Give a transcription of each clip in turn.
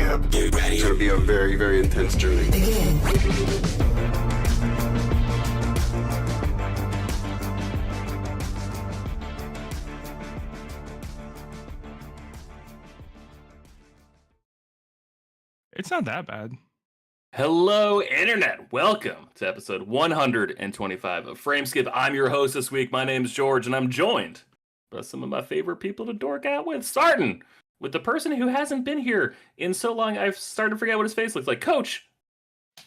skip. Get ready. It's going to be a very, very intense journey. Begin. It's not that bad. Hello, Internet. Welcome to episode 125 of Frameskip. I'm your host this week. My name is George, and I'm joined by some of my favorite people to dork out with. Starting with the person who hasn't been here in so long, I've started to forget what his face looks like. Coach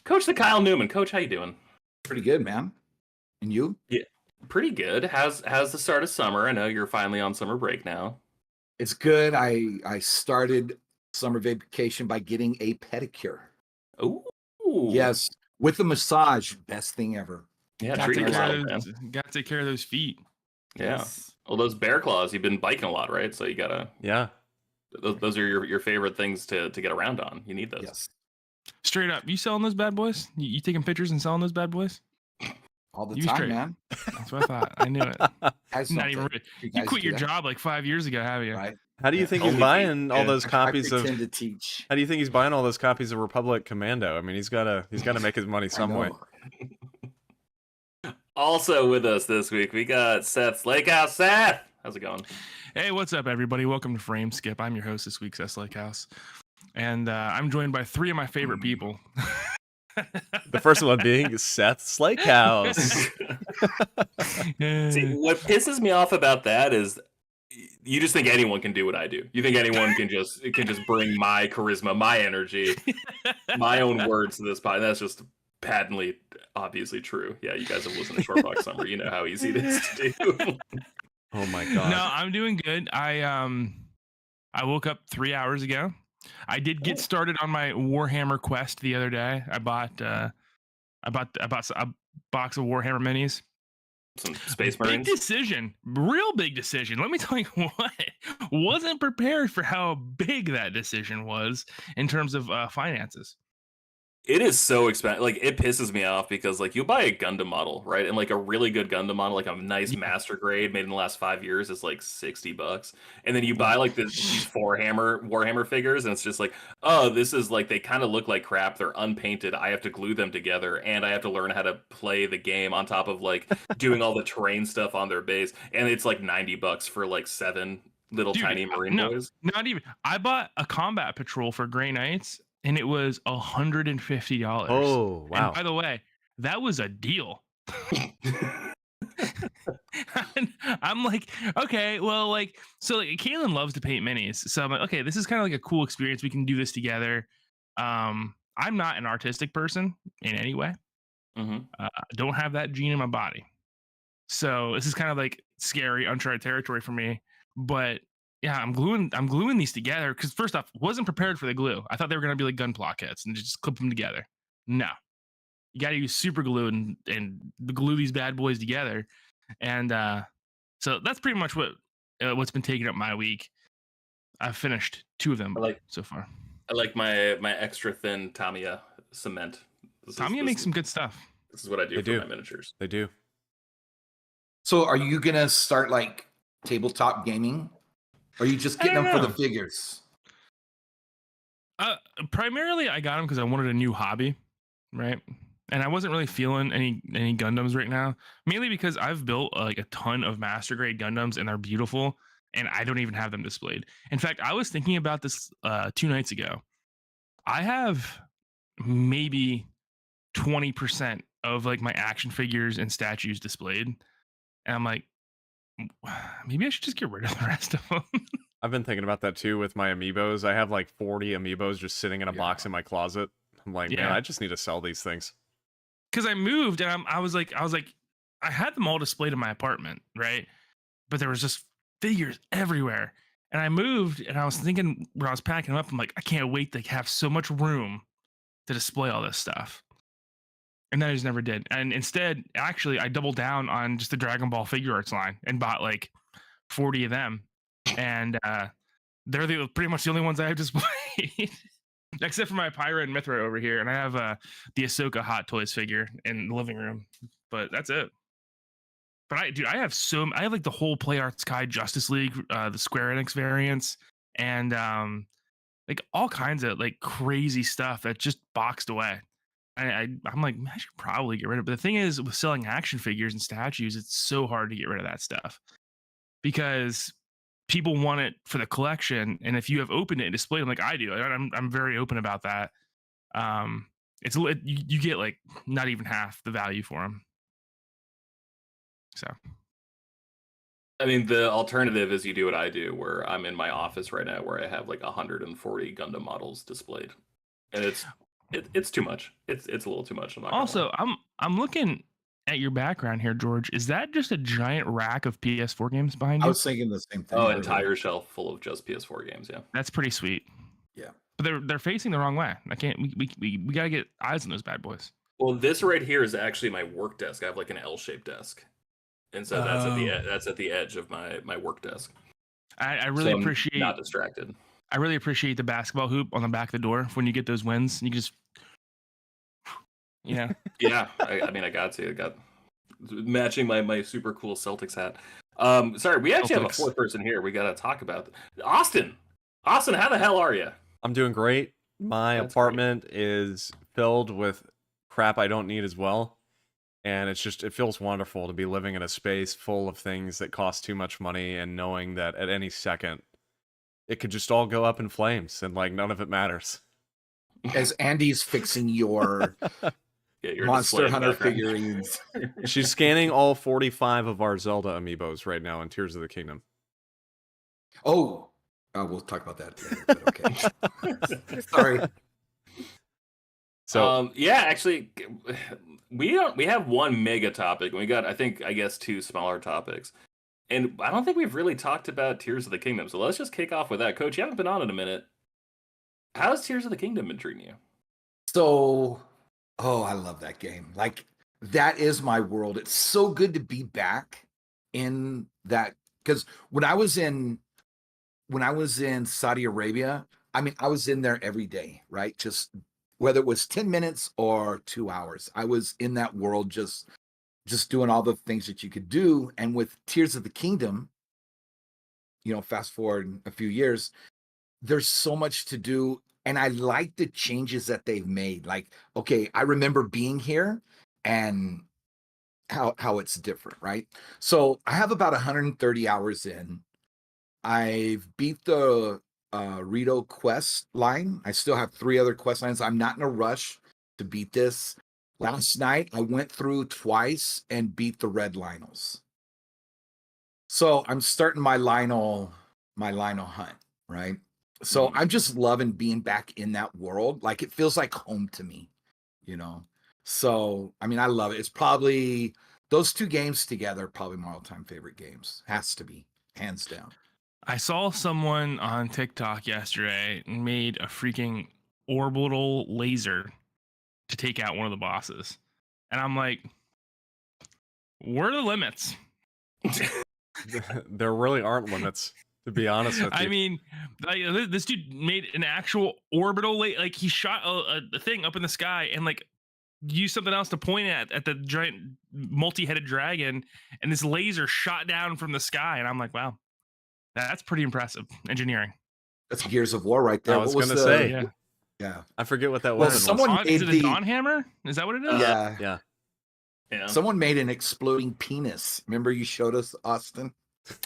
the Kyle Newman. Coach, how you doing? Pretty good, man. And you? Yeah, pretty good. How's the start of summer? I know you're finally on summer break now. It's good. I started summer vacation by getting a pedicure. Ooh. Yes, with a massage. Best thing ever. Yeah, Got treat to yourself, man. take care of those feet. Yeah. Yes. Well, those bear claws, you've been biking a lot, right? So you gotta. Yeah. Those are your favorite things to get around on. You need those. Yes. Straight up, you selling those bad boys? You taking pictures and selling those bad boys? All the You time, straight. man. That's what I thought. I knew it. Guys Not don't even. take- You guys quit do your that, job like 5 years ago, haven't you? right? How do you Yeah. think he's Only buying all yeah. those copies I of? pretend to teach. How do you think he's buying all those copies of Republic Commando? I mean, he's gotta make his money some way. Also with us this week, we got Seth Slakehouse. Seth, how's it going? Hey, what's up, everybody? Welcome to Frameskip. I'm your host this week, Seth Lakehouse, and I'm joined by three of my favorite people. The first one being Seth Slakehouse. See, what pisses me off about that is you just think anyone can do what I do. You think anyone can just bring my charisma, my energy, my own words to this pod. That's just patently, obviously true. Yeah, you guys have listened to Short Box Summer. You know how easy it is to do. Oh my god. No, I'm doing good. I woke up 3 hours ago. I did get started on my Warhammer quest the other day. I bought a box of Warhammer minis. Some Space Big Marines. decision, real big decision. Let me tell you what, wasn't prepared for how big that decision was in terms of finances. It is so expensive. Like, it pisses me off because, like, you buy a Gundam model, right? And, like, a really good Gundam model, like a nice master grade made in the last 5 years is, like, $60. And then you buy, like, these Warhammer figures, and it's just like, oh, this is, like, they kind of look like crap. They're unpainted. I have to glue them together, and I have to learn how to play the game on top of, like, doing all the terrain stuff on their base. And it's, like, $90 for, like, 7 little tiny Marine boys. Not even. I bought a combat patrol for Grey Knights, and it was $150. Oh wow. And by the way, that was a deal. I'm like, okay, well, like, so like Kaylin loves to paint minis, so I'm like, okay, this is kind of like a cool experience. We can do this together. I'm not an artistic person in any way. Mm-hmm. I don't have that gene in my body, so this is kind of like scary, uncharted territory for me. But yeah, I'm gluing these together because first off, wasn't prepared for the glue. I thought they were gonna be like gun block kits and just clip them together. No, you got to use super glue and glue these bad boys together. And so that's pretty much what's been taking up my week. I've finished 2 of them so far. I like my extra thin Tamiya cement. Tamiya makes some good stuff. This is what I do for my miniatures. They do. So are you gonna start like tabletop gaming? Or are you just getting them for the figures? Primarily, I got them because I wanted a new hobby, right? And I wasn't really feeling any Gundams right now, mainly because I've built like a ton of master grade Gundams and they're beautiful, and I don't even have them displayed. In fact, I was thinking about this 2 nights ago. I have maybe 20% of like my action figures and statues displayed, and I'm like, maybe I should just get rid of the rest of them. I've been thinking about that too with my amiibos. I have like 40 amiibos just sitting in a box in my closet. I'm like, man, I just need to sell these things. Because I moved and I was like, I had them all displayed in my apartment, right? But there was just figures everywhere. And I moved and I was thinking when I was packing them up, I'm like, I can't wait to have so much room to display all this stuff. And then I just never did. And instead, actually, I doubled down on just the Dragon Ball figure arts line and bought like 40 of them. And they're pretty much the only ones I have displayed. Except for my Pyra and Mithra over here. And I have the Ahsoka Hot Toys figure in the living room. But that's it. But I have like the whole Play Arts Kai Justice League, the Square Enix variants, and like all kinds of like crazy stuff that just boxed away. I'm like, I should probably get rid of it. But the thing is, with selling action figures and statues, it's so hard to get rid of that stuff because people want it for the collection. And if you have opened it and displayed them like I do, I'm very open about that. You get like not even half the value for them. So, I mean, the alternative is you do what I do, where I'm in my office right now, where I have like 140 Gundam models displayed, and it's too much. It's a little too much. I'm not also, I'm looking at your background here, George. Is that just a giant rack of PS4 games behind you? I was thinking the same thing. Oh, entire shelf full of just PS4 games. Yeah, that's pretty sweet. Yeah, but they're facing the wrong way. I can't. We gotta get eyes on those bad boys. Well, this right here is actually my work desk. I have like an L-shaped desk, and so that's at the edge of my work desk. I really appreciate not distracted. I really appreciate the basketball hoop on the back of the door when you get those wins. You can just, yeah. I mean, I got matching my super cool Celtics hat. Sorry, we actually have a fourth person here. We got to talk about Austin. Austin, how the hell are you? I'm doing great. My apartment is filled with crap I don't need as well. And it feels wonderful to be living in a space full of things that cost too much money and knowing that at any second it could just all go up in flames and like none of it matters. As Andie's fixing your Monster Hunter figurines. She's scanning all 45 of our Zelda amiibos right now in Tears of the Kingdom. Oh, we'll talk about that later, but okay. Sorry. So actually, we have one mega topic, and we got I guess two smaller topics, and I don't think we've really talked about Tears of the Kingdom. So let's just kick off with that. Coach, you haven't been on in a minute. How's Tears of the Kingdom been treating you? So, I love that game. Like that is my world. It's so good to be back in that, because when I was in Saudi Arabia, I mean, I was in there every day, right? Just whether it was 10 minutes or 2 hours, I was in that world just doing all the things that you could do. And with Tears of the Kingdom, fast forward a few years, there's so much to do. And I like the changes that they've made. Like, okay, I remember being here and how it's different, right? So I have about 130 hours in. I've beat the Rito quest line. I still have 3 other quest lines. I'm not in a rush to beat this. Last night, I went through twice and beat the red Lionels. So I'm starting my Lionel hunt, right? So I'm just loving being back in that world. Like it feels like home to me, So, I mean, I love it. It's probably those 2 games together, probably my all-time favorite games. Has to be, hands down. I saw someone on TikTok yesterday made a freaking orbital laser to take out one of the bosses. And I'm like, where are the limits? There really aren't limits, to be honest with you. I mean, like, this dude made an actual orbital like he shot a thing up in the sky and like used something else to point at the giant multi-headed dragon, and this laser shot down from the sky. And I'm like, wow, that's pretty impressive engineering. That's Gears of War right there. I was going to say, yeah. I forget what that Well, was. Is it a Dawn Hammer? Is that what it is? Yeah. Yeah. Someone made an exploding penis. Remember you showed us, Austin?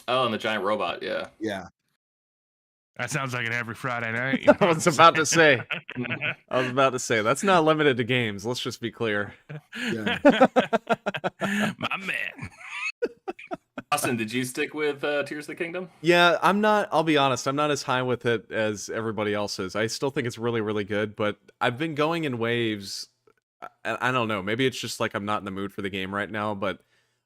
Oh, and the giant robot. Yeah. Yeah. That sounds like an every Friday night. I was about to say. That's not limited to games. Let's just be clear. Yeah. My man. Austin, did you stick with Tears of the Kingdom? Yeah, I'll be honest, I'm not as high with it as everybody else is. I still think it's really, really good, but I've been going in waves. I don't know, maybe it's just like I'm not in the mood for the game right now, but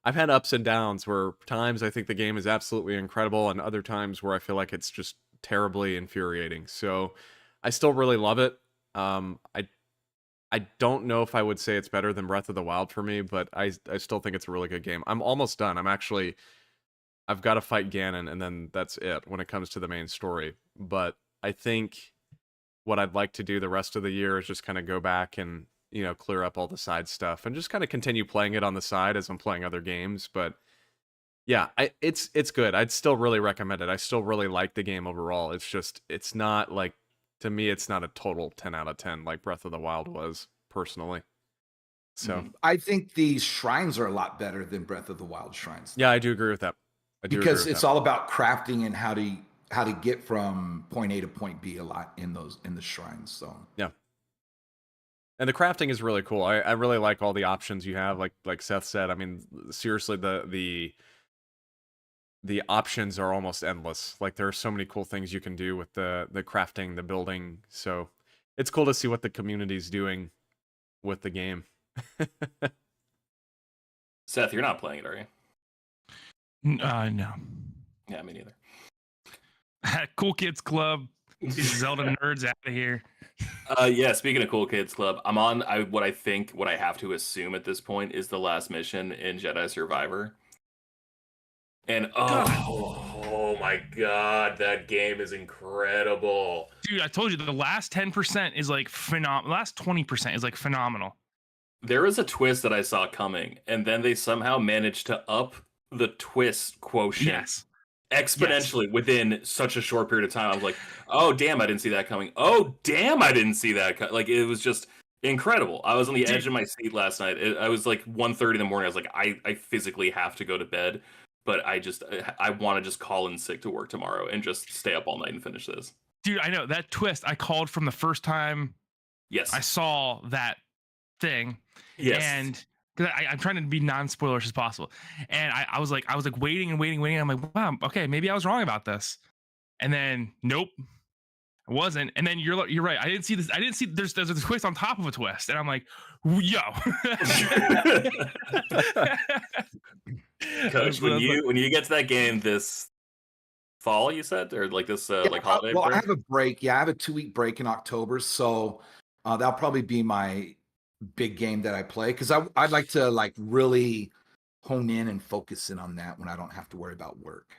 I've had ups and downs where times I think the game is absolutely incredible and other times where I feel like it's just terribly infuriating. So I still really love it. I don't know if I would say it's better than Breath of the Wild for me, but I still think it's a really good game. I'm almost done. I've got to fight Ganon, and then that's it when it comes to the main story. But I think what I'd like to do the rest of the year is just kind of go back and, clear up all the side stuff and just kind of continue playing it on the side as I'm playing other games. But yeah, it's good. I'd still really recommend it. I still really like the game overall. It's just, it's not like to me, it's not a total 10 out of 10 like Breath of the Wild was personally. So I think these shrines are a lot better than Breath of the Wild shrines. yeah, I do agree with that. Because it's all about crafting and how to get from point A to point B a lot in the shrines. So yeah. And the crafting is really cool. I really like all the options you have. Like Seth said, I mean, seriously, the options are almost endless. Like there are so many cool things you can do with the crafting, the building. So it's cool to see what the community's doing with the game. Seth, you're not playing it, are you? No. Yeah, me neither. Cool Kids Club. These Zelda nerds out of here. Yeah, speaking of Cool Kids Club, I'm on what I have to assume at this point is the last mission in Jedi Survivor. And oh my god, that game is incredible. Dude, I told you the last 10% is like phenomenal. The last 20% is like phenomenal. There was a twist that I saw coming, and then they somehow managed to up the twist quotient exponentially within such a short period of time. I was like, oh damn, I didn't see that coming. Oh damn, I didn't see that like it was just incredible. I was on the edge of my seat last night. I was like 1:30 in the morning. I was like, I physically have to go to bed, but I want to just call in sick to work tomorrow and just stay up all night and finish this. Dude, I know that twist I called from the first time I saw that thing. Yes. And because I'm trying to be non-spoilerish as possible. And I was like waiting. I'm like, wow, okay, maybe I was wrong about this. And then nope, I wasn't. And then you're right. I didn't see this. I didn't see there's a twist on top of a twist. And I'm like, yo. Coach, when you get to that game this fall, you said, or like this like holiday break? I have a break. Yeah, I have a 2-week break in October, so that'll probably be my big game that I play, because I'd like to like really hone in and focus in on that when I don't have to worry about work.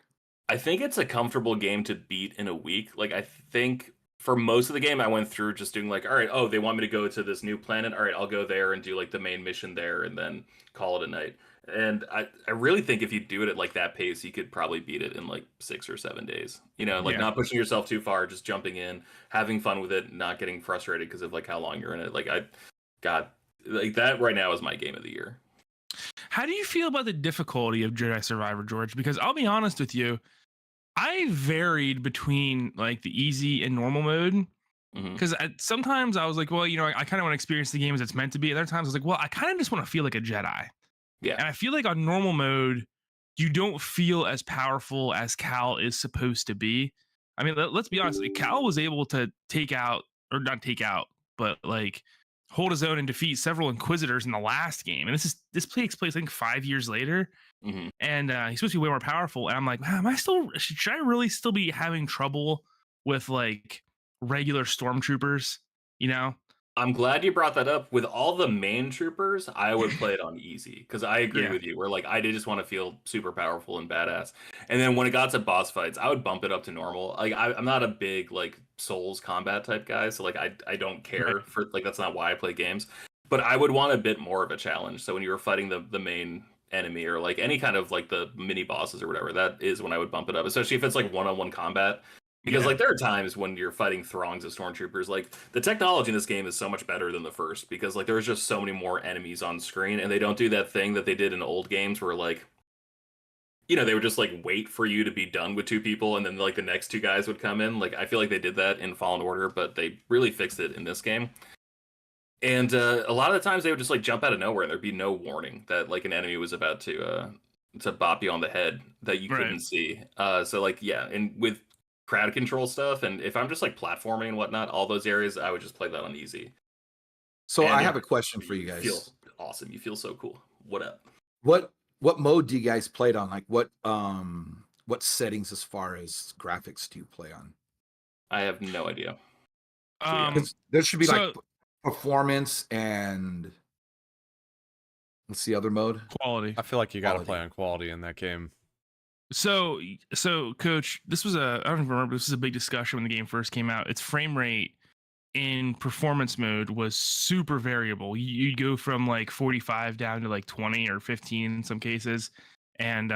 I think it's a comfortable game to beat in a week. Like I think for most of the game I went through just doing like, all right, they want me to go to this new planet. All right, I'll go there and do like the main mission there and then call it a night. And I really think if you do it at like that pace, you could probably beat it in like 6 or 7 days. You know, like not pushing yourself too far, just jumping in, having fun with it, not getting frustrated because of like how long you're in it. Like like that right now is my game of the year. How do you feel about the difficulty of Jedi Survivor, George? Because I'll be honest with you, I varied between like the easy and normal mode. Because sometimes I was like, well, you know, I kind of want to experience the game as it's meant to be. And other times I was like, well, I kind of just want to feel like a Jedi. Yeah. And I feel like on normal mode, you don't feel as powerful as Cal is supposed to be. I mean, let's be honest. Cal was able to but like hold his own and defeat several Inquisitors in the last game. And this takes place, I think, 5 years later. And he's supposed to be way more powerful. And I'm like, man, should I really still be having trouble with like regular stormtroopers? You know? I'm glad you brought that up. With all the main troopers, I would play it on easy because I agree with you. Where like I did just want to feel super powerful and badass. And then when it got to boss fights, I would bump it up to normal. Like I'm not a big like Souls combat type guy, so like I don't care for like that's not why I play games. But I would want a bit more of a challenge. So when you were fighting the main enemy or like any kind of like the mini bosses or whatever, that is when I would bump it up, especially if it's like one-on-one combat. Because like there are times when you're fighting throngs of stormtroopers, like the technology in this game is so much better than the first because like there's just so many more enemies on screen and they don't do that thing that they did in old games where like, you know, they would just like wait for you to be done with 2 people and then like the next 2 guys would come in. Like I feel like they did that in Fallen Order, but they really fixed it in this game. And a lot of the times they would just like jump out of nowhere and there'd be no warning that like an enemy was about to bop you on the head that you couldn't see. So like, yeah, and with crowd control stuff, and if I'm just like platforming and whatnot, all those areas, I would just play that on easy. So I have a question for you guys. You feel awesome. You feel so cool. What up? What mode do you guys play it on? Like what settings as far as graphics do you play on? I have no idea. There should be like performance and what's the other mode? Quality. I feel like you got to play on quality in that game. So Coach, I don't even remember, this was a big discussion when the game first came out. Its frame rate in performance mode was super variable. You'd go from like 45 down to like 20 or 15 in some cases. And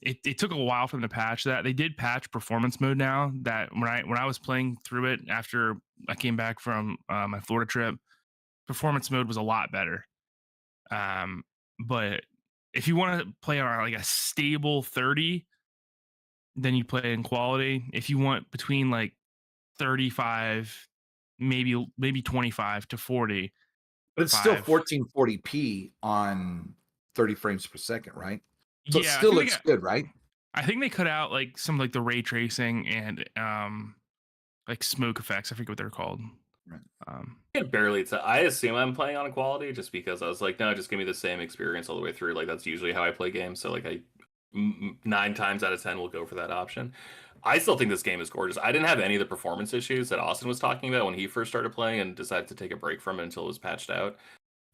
it took a while for them to patch that. They did patch performance mode now. That when I was playing through it after I came back from my Florida trip, performance mode was a lot better. But if you want to play on like a stable 30, then you play in quality. If you want between like 35, maybe 25 to 40. But it's still 5. 1440p on 30 frames per second, right? So it Yeah, still looks good, right? I think they cut out like some like the ray tracing and like smoke effects. I forget what they're called. Right. I can barely tell. I assume I'm playing on quality just because I was like, no, just give me the same experience all the way through. Like that's usually how I play games. So like 9 times out of 10 will go for that option. I still think this game is gorgeous. I didn't have any of the performance issues that Austin was talking about when he first started playing and decided to take a break from it until it was patched out.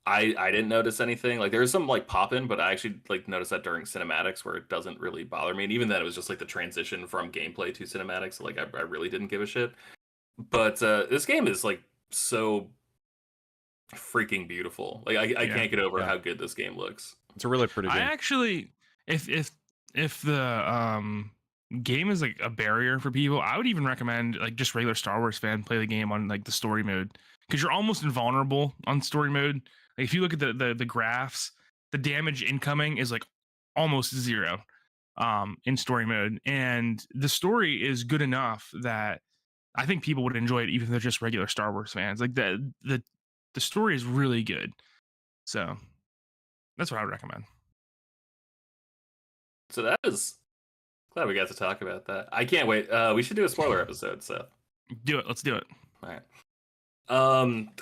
I didn't notice anything. Like there's some like pop-in, but I actually like noticed that during cinematics where it doesn't really bother me. And even then it was just like the transition from gameplay to cinematics. So like I really didn't give a shit. But this game is like so freaking beautiful. Like I can't get over how good this game looks. It's a really pretty game. I actually, if the game is like a barrier for people, I would even recommend like just regular Star Wars fan play the game on like the story mode because you're almost invulnerable on story mode. Like if you look at the graphs, the damage incoming is like almost zero in story mode, and the story is good enough that I think people would enjoy it even if they're just regular Star Wars fans. Like the story is really good, so that's what I would recommend. So that is glad we got to talk about that. I can't wait. We should do a spoiler episode, Seth. Do it. Let's do it. All right.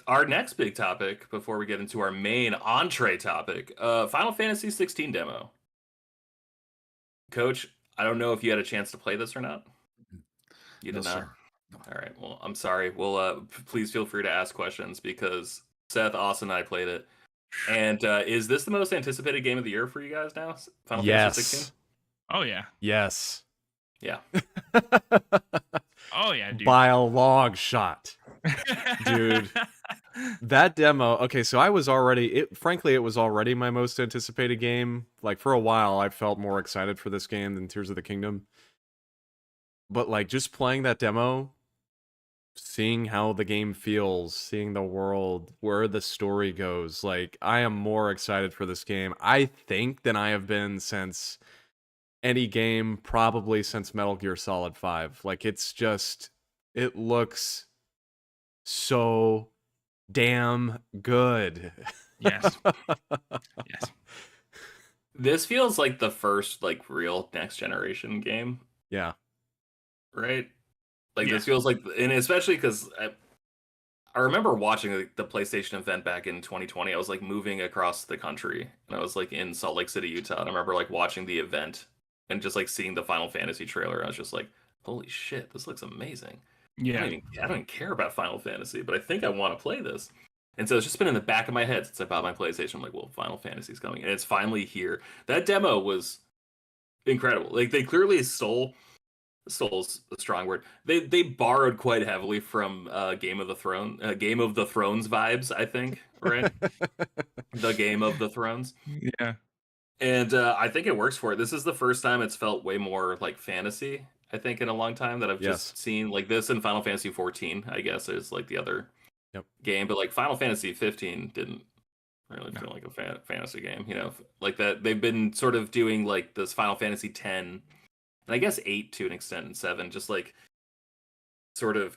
Our next big topic before we get into our main entree topic, Final Fantasy 16 demo. Coach, I don't know if you had a chance to play this or not. You did not. Sir. No. All right. Well, I'm sorry. We'll please feel free to ask questions because Seth, Austin, and I played it. And is this the most anticipated game of the year for you guys now? Final Fantasy 16? Oh yeah. Yes. Yeah. Oh yeah, dude. By a long shot. Dude. That demo, okay, so I was already, frankly, it was already my most anticipated game. Like, for a while, I felt more excited for this game than Tears of the Kingdom. But, like, just playing that demo, seeing how the game feels, seeing the world, where the story goes, like, I am more excited for this game, I think, than I have been since any game, probably since Metal Gear Solid 5. Like, it's just, it looks so damn good. Yes. Yes. This feels like the first like real next generation game, Yeah. right? Like Yeah. this feels like, and especially because I remember watching the PlayStation event back in 2020. I was like moving across the country, and I was like in Salt Lake City, Utah. And I remember like watching the event and just like seeing the Final Fantasy trailer. I was just like, holy shit, this looks amazing. Yeah. I don't even care about Final Fantasy, but I think I want to play this. And so it's just been in the back of my head since I bought my PlayStation. I'm like, well, Final Fantasy's coming, and it's finally here. That demo was incredible. Like they clearly stole a strong word. They borrowed quite heavily from Game of the Thrones vibes, I think, right? The Game of the Thrones. Yeah. And I think it works for it. This is the first time it's felt way more like fantasy, I think, in a long time that I've just seen. Like this in Final Fantasy 14, I guess, is like the other game. But like Final Fantasy 15 didn't really feel like a fantasy game, you know? Like that they've been sort of doing like this Final Fantasy 10, and I guess 8 to an extent, and 7, just like sort of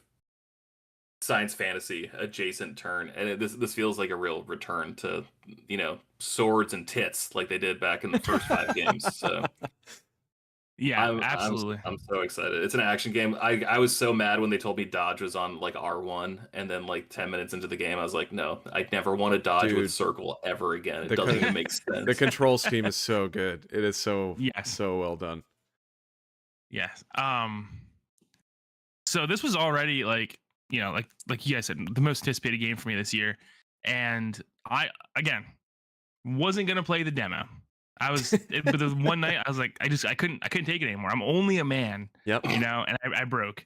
science fantasy adjacent turn. And this feels like a real return to, you know, swords and tits like they did back in the first 5 games. So Yeah, absolutely. I'm so excited. It's an action game. I was so mad when they told me dodge was on like R1, and then like 10 minutes into the game, I was like, no, I never want to dodge with circle ever again. It doesn't even make sense. The control scheme is so good. It is so so well done. Yes. So this was already like, you know, like you guys said, the most anticipated game for me this year. And I, again, wasn't going to play the demo. I was, but the one night I was like, I couldn't take it anymore. I'm only a man, you know, and I broke.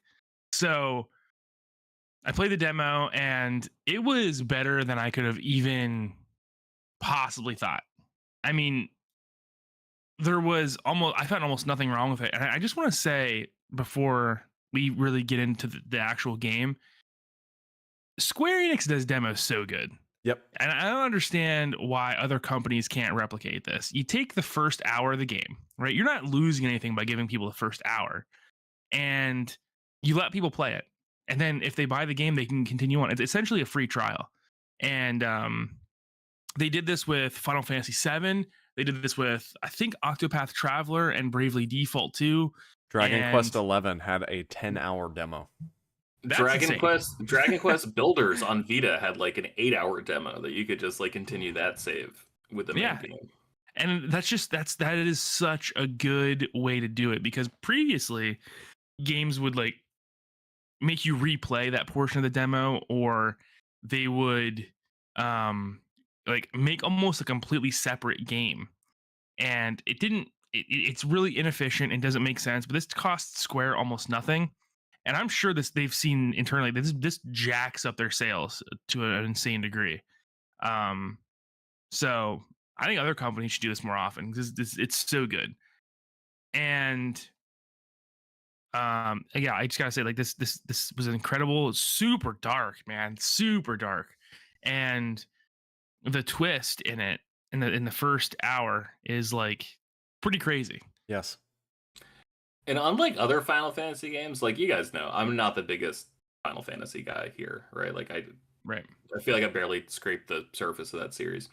So I played the demo and it was better than I could have even possibly thought. I mean, I found almost nothing wrong with it. And I just want to say before we really get into the actual game, Square Enix does demos so good. Yep. And I don't understand why other companies can't replicate this. You take the first hour of the game, right? You're not losing anything by giving people the first hour, and you let people play it. And then if they buy the game, they can continue on. It's essentially a free trial. And they did this with Final Fantasy VII. They did this with, I think, Octopath Traveler and Bravely Default 2. Dragon Quest 11 had a 10-hour demo. That's Dragon insane. Quest Builders on Vita had like an 8-hour demo that you could just like continue that save with the main game. And that is such a good way to do it, because previously games would like make you replay that portion of the demo, or they would like make almost a completely separate game, and it's really inefficient and doesn't make sense. But this costs Square almost nothing, and I'm sure they've seen internally this jacks up their sales to an insane degree. So I think other companies should do this more often, because it's so good. And yeah, I just gotta say, like, this was incredible. Super dark, man, super dark. And the twist in it in the first hour is like pretty crazy. Yes. And unlike other Final Fantasy games, like you guys know, I'm not the biggest Final Fantasy guy here, right? Like I feel like I barely scraped the surface of that series.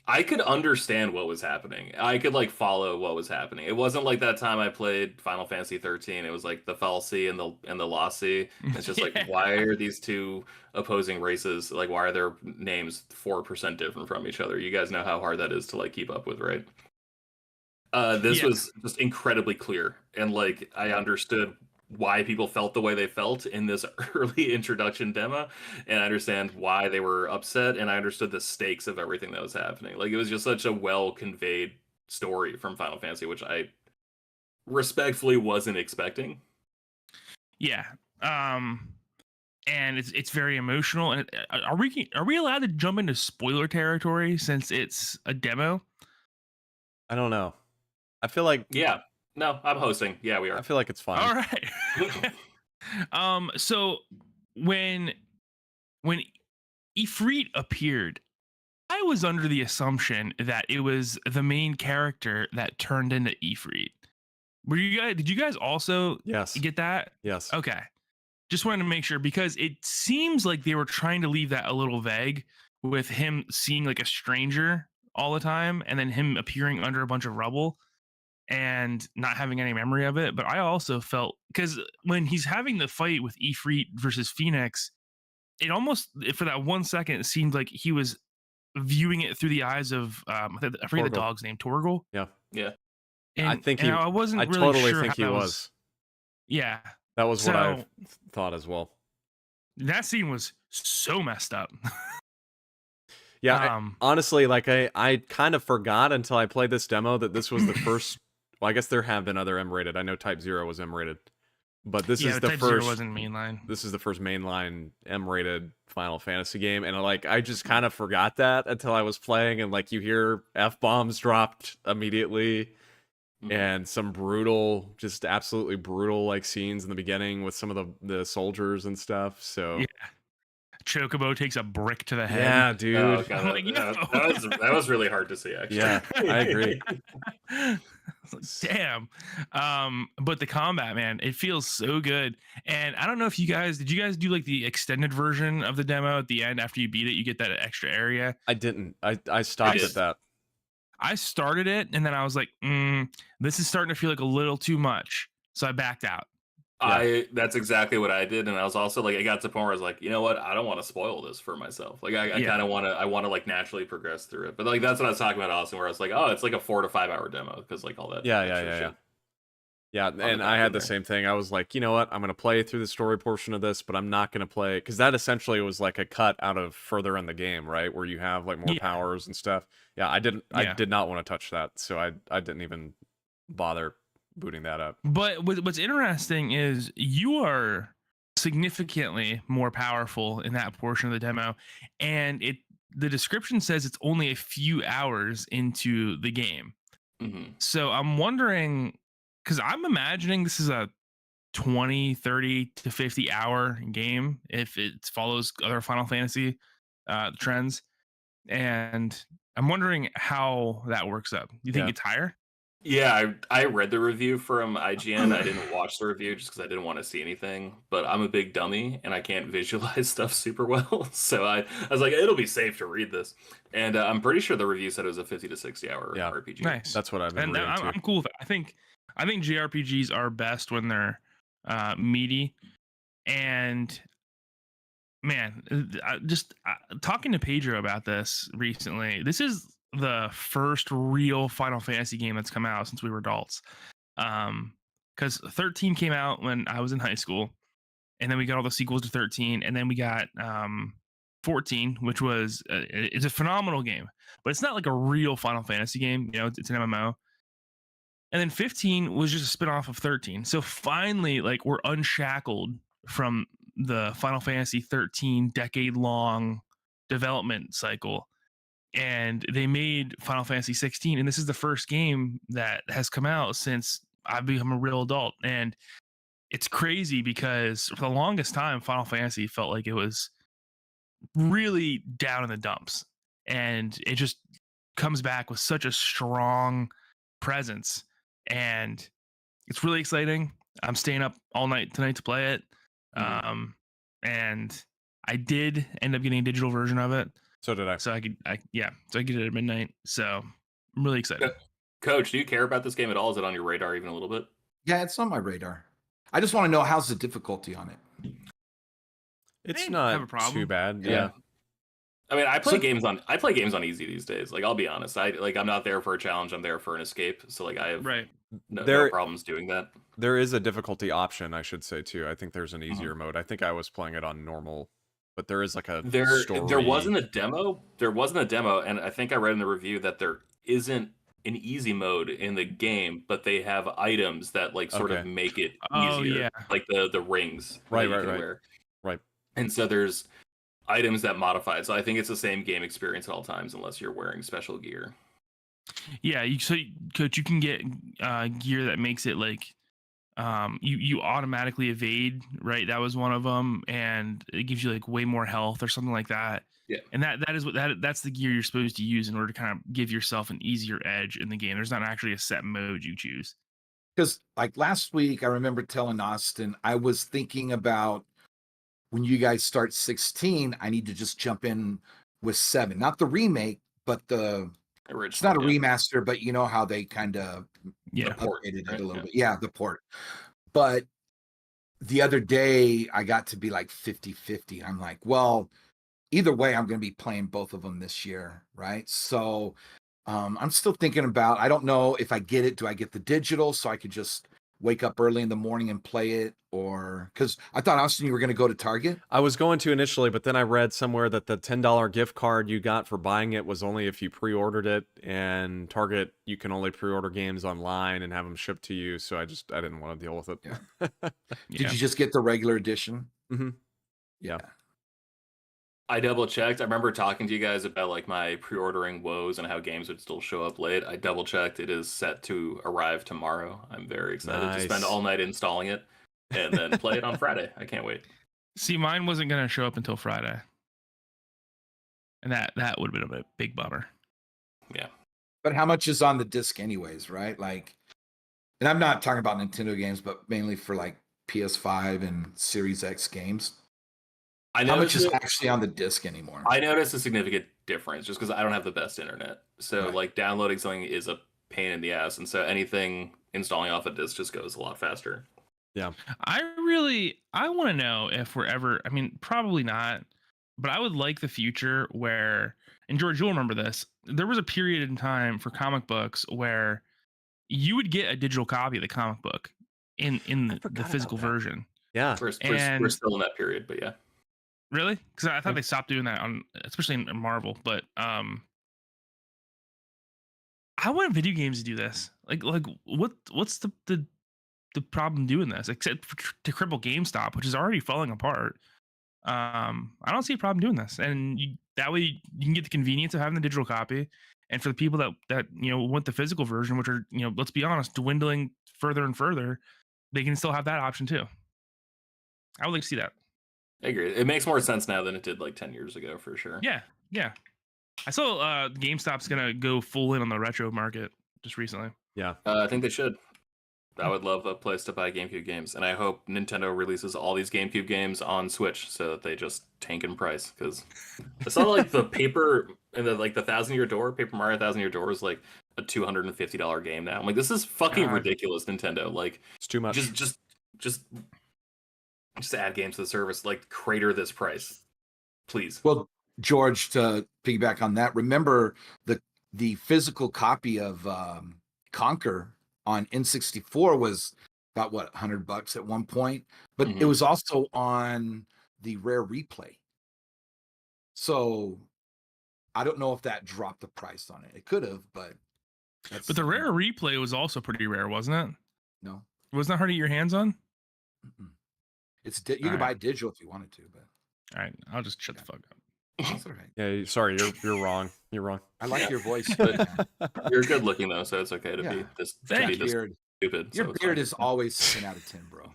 I could understand what was happening. I could like follow what was happening. It wasn't like that time I played Final Fantasy 13. It was like the Fal'Cie and the Lossy. It's just like, why are these two opposing races, like, why are their names 4% different from each other? You guys know how hard that is to like keep up with, right? This was just incredibly clear, and like I understood why people felt the way they felt in this early introduction demo, and I understand why they were upset, and I understood the stakes of everything that was happening. Like, it was just such a well conveyed story from Final Fantasy, which I respectfully wasn't expecting. Yeah. And it's very emotional. And are we allowed to jump into spoiler territory since it's a demo? I don't know. I feel like Yeah. No, I'm hosting. Yeah, we are. I feel like it's fine. All right. So when Ifrit appeared, I was under the assumption that it was the main character that turned into Ifrit. Did you guys also Yes. get that? Yes. Okay. Just wanted to make sure, because it seems like they were trying to leave that a little vague, with him seeing like a stranger all the time and then him appearing under a bunch of rubble and not having any memory of it. But I also felt, because when he's having the fight with Ifrit versus Phoenix, it almost, for that 1 second, it seemed like he was viewing it through the eyes of I forget the dog's name, Torgal. Yeah. And I think I wasn't I really totally sure think he how that was. Yeah. That was what I thought as well. That scene was so messed up. Yeah, honestly, like I kind of forgot until I played this demo that this was the first. Well, I guess there have been other M-rated. I know Type 0 was M-rated, but this is the Type first. 0 wasn't mainline. This is the first mainline M-rated Final Fantasy game, and like I just kind of forgot that until I was playing, and like you hear F-bombs dropped immediately. And some brutal, just absolutely brutal like scenes in the beginning with some of the soldiers and stuff. So yeah, Chocobo takes a brick to the head. Yeah, dude. Oh, God, that was really hard to see, actually. Yeah, I agree. Damn. But the combat, man, it feels so good. And I don't know if did you guys do like the extended version of the demo at the end? After you beat it, you get that extra area. I didn't. I stopped at that. I started it, and then I was like, this is starting to feel like a little too much. So I backed out. Yeah. That's exactly what I did. And I was also like, it got to the point where I was like, you know what? I don't want to spoil this for myself. Like, I kind of want to like naturally progress through it. But like, that's what I was talking about, Austin, where I was like, oh, it's like a 4 to 5 hour demo, because like all that. Yeah, and I had the same thing. I was like, you know what? I'm going to play through the story portion of this, but I'm not going to play, because that essentially was like a cut out of further in the game, right? Where you have like more powers and stuff. Yeah, I did not want to touch that, so I didn't even bother booting that up. But what's interesting is you are significantly more powerful in that portion of the demo, and the description says it's only a few hours into the game. So I'm wondering, because I'm imagining this is a 20, 30 to 50 hour game if it follows other Final Fantasy trends. And I'm wondering how that works up. You think Yeah. it's higher? Yeah, I read the review from IGN. I didn't watch the review just because I didn't want to see anything. But I'm a big dummy and I can't visualize stuff super well. So I was like, it'll be safe to read this. And I'm pretty sure the review said it was a 50 to 60 hour Yeah. RPG. Nice. That's what I've been And reading too. I'm cool with it. I think JRPGs are best when they're meaty. And man, just talking to Pedro about this recently. This is the first real Final Fantasy game that's come out since we were adults. Because 13 came out when I was in high school, and then we got all the sequels to 13, and then we got 14, which was it's a phenomenal game, but it's not like a real Final Fantasy game. You know, it's an MMO. And then 15 was just a spin-off of 13. So finally, like, we're unshackled from the Final Fantasy 13 decade-long development cycle. And they made Final Fantasy 16, and this is the first game that has come out since I've become a real adult. And it's crazy because for the longest time, Final Fantasy felt like it was really down in the dumps. And it just comes back with such a strong presence. And it's really exciting. I'm staying up all night tonight to play it. And I did end up getting a digital version of it. So did I. So I get it at midnight. So I'm really excited. Coach, do you care about this game at all? Is it on your radar even a little bit? Yeah, it's on my radar. I just want to know how's the difficulty on it. It's have a not problem. too bad. Yeah. Yeah. I mean, I play games on easy these days. Like, I'll be honest. I'm not there for a challenge. I'm there for an escape. So like, I have no problems doing that. There is a difficulty option, I should say too. I think there's an easier mode. I think I was playing it on normal, but there is like a story. There wasn't a demo. There wasn't a demo, and I think I read in the review that there isn't an easy mode in the game, but they have items that like sort of make it easier. Like the rings that you can wear. Right. And so there's items that modify it. So I think it's the same game experience at all times unless you're wearing special gear. Yeah, Coach, you can get gear that makes it like you automatically evade, right? That was one of them, and it gives you like way more health or something like that. Yeah. And that's the gear you're supposed to use in order to kind of give yourself an easier edge in the game. There's not actually a set mode you choose. Because like last week, I remember telling Austin, I was thinking about when you guys start 16, I need to just jump in with 7, not the remake, but the original. It's not a remaster, but you know how they kind of ported it a little bit. Yeah, the port. But the other day, I got to be like 50-50. I'm like, well, either way, I'm going to be playing both of them this year, right? So I'm still thinking about, I don't know if I get it. Do I get the digital so I could just wake up early in the morning and play it? Or because I thought, Austin, you were going to go to Target. I was going to initially, but then I read somewhere that the $10 gift card you got for buying it was only if you pre-ordered it, and Target, you can only pre-order games online and have them shipped to you. So I didn't want to deal with it. Yeah. Did you just get the regular edition? Mm-hmm. Yeah. I double checked. I remember talking to you guys about like my pre-ordering woes and how games would still show up late. I double checked. It is set to arrive tomorrow. I'm very excited to spend all night installing it and then play it on Friday. I can't wait. See, mine wasn't going to show up until Friday. And that would have been a big bummer. Yeah. But how much is on the disc anyways, right? Like, and I'm not talking about Nintendo games, but mainly for like PS5 and Series X games. How much is actually on the disc anymore? I noticed a significant difference just because I don't have the best internet. So like downloading something is a pain in the ass. And so anything installing off a disc just goes a lot faster. Yeah. I want to know if we're ever, I mean, probably not, but I would like the future where, and George, you'll remember this, there was a period in time for comic books where you would get a digital copy of the comic book in the physical version. Yeah. We're still in that period, but yeah. Really? Because I thought they stopped doing that especially in Marvel. But I want video games to do this. Like what's the problem doing this? Except to cripple GameStop, which is already falling apart. I don't see a problem doing this, and that way you can get the convenience of having the digital copy, and for the people that want the physical version, which are let's be honest, dwindling further and further, they can still have that option too. I would like to see that. I agree. It makes more sense now than it did like 10 years ago, for sure. Yeah. I saw GameStop's gonna go full in on the retro market just recently. Yeah. I think they should. I would love a place to buy GameCube games, and I hope Nintendo releases all these GameCube games on Switch so that they just tank in price. Because I saw like the paper and the 1,000-Year Door, Paper Mario 1,000-Year Door is like a $250 game now. I'm like, this is fucking ridiculous, Nintendo. Like, It's too much. Just add games to the service. Like, crater this price, please. Well, George, to piggyback on that, remember the physical copy of Conquer on N64 was about $100 at one point, but it was also on the Rare Replay. So I don't know if that dropped the price on it. It could have, but the Rare Replay was also pretty rare, wasn't it? No, wasn't that hard to get your hands on? It's you can buy digital if you wanted to, but all right, I'll just shut the fuck up. that's all right. Yeah, sorry, you're wrong. You're wrong. I like your voice. You're good looking though, so it's okay to be this beard. Stupid. Your beard is always 10 out of 10, bro.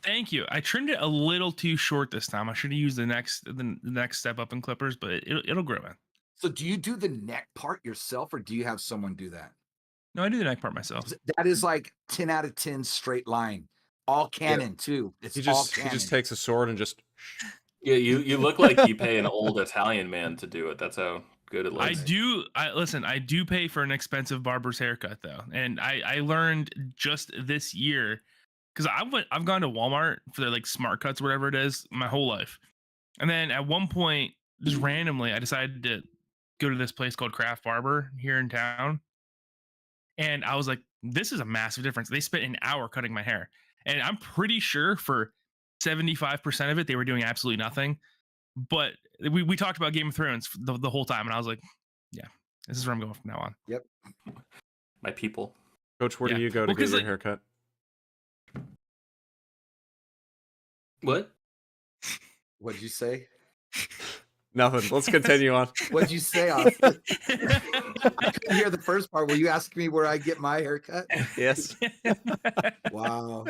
Thank you. I trimmed it a little too short this time. I should have used the next step up in clippers, but it'll grow in. So do you do the neck part yourself, or do you have someone do that? No, I do the neck part myself. That is like 10 out of 10 straight line. All canon too. It's He all canon. just takes a sword and just. Yeah, you look like you pay an old Italian man to do it. That's how good it looks. I do pay for an expensive barber's haircut though, and I learned just this year because I've gone to Walmart for their like smart cuts, whatever it is, my whole life, and then at one point, just randomly, I decided to go to this place called Craft Barber here in town, and I was like, this is a massive difference. They spent an hour cutting my hair, and I'm pretty sure for 75% of it they were doing absolutely nothing. But we talked about Game of Thrones the whole time, and I was like, yeah, this is where I'm going from now on. Yep. My people. Coach, where do you go to get your haircut? What? What'd you say? Nothing. Let's continue on. What'd you say, Austin? I couldn't hear the first part. Were you asking me where I get my haircut? Yes. Wow.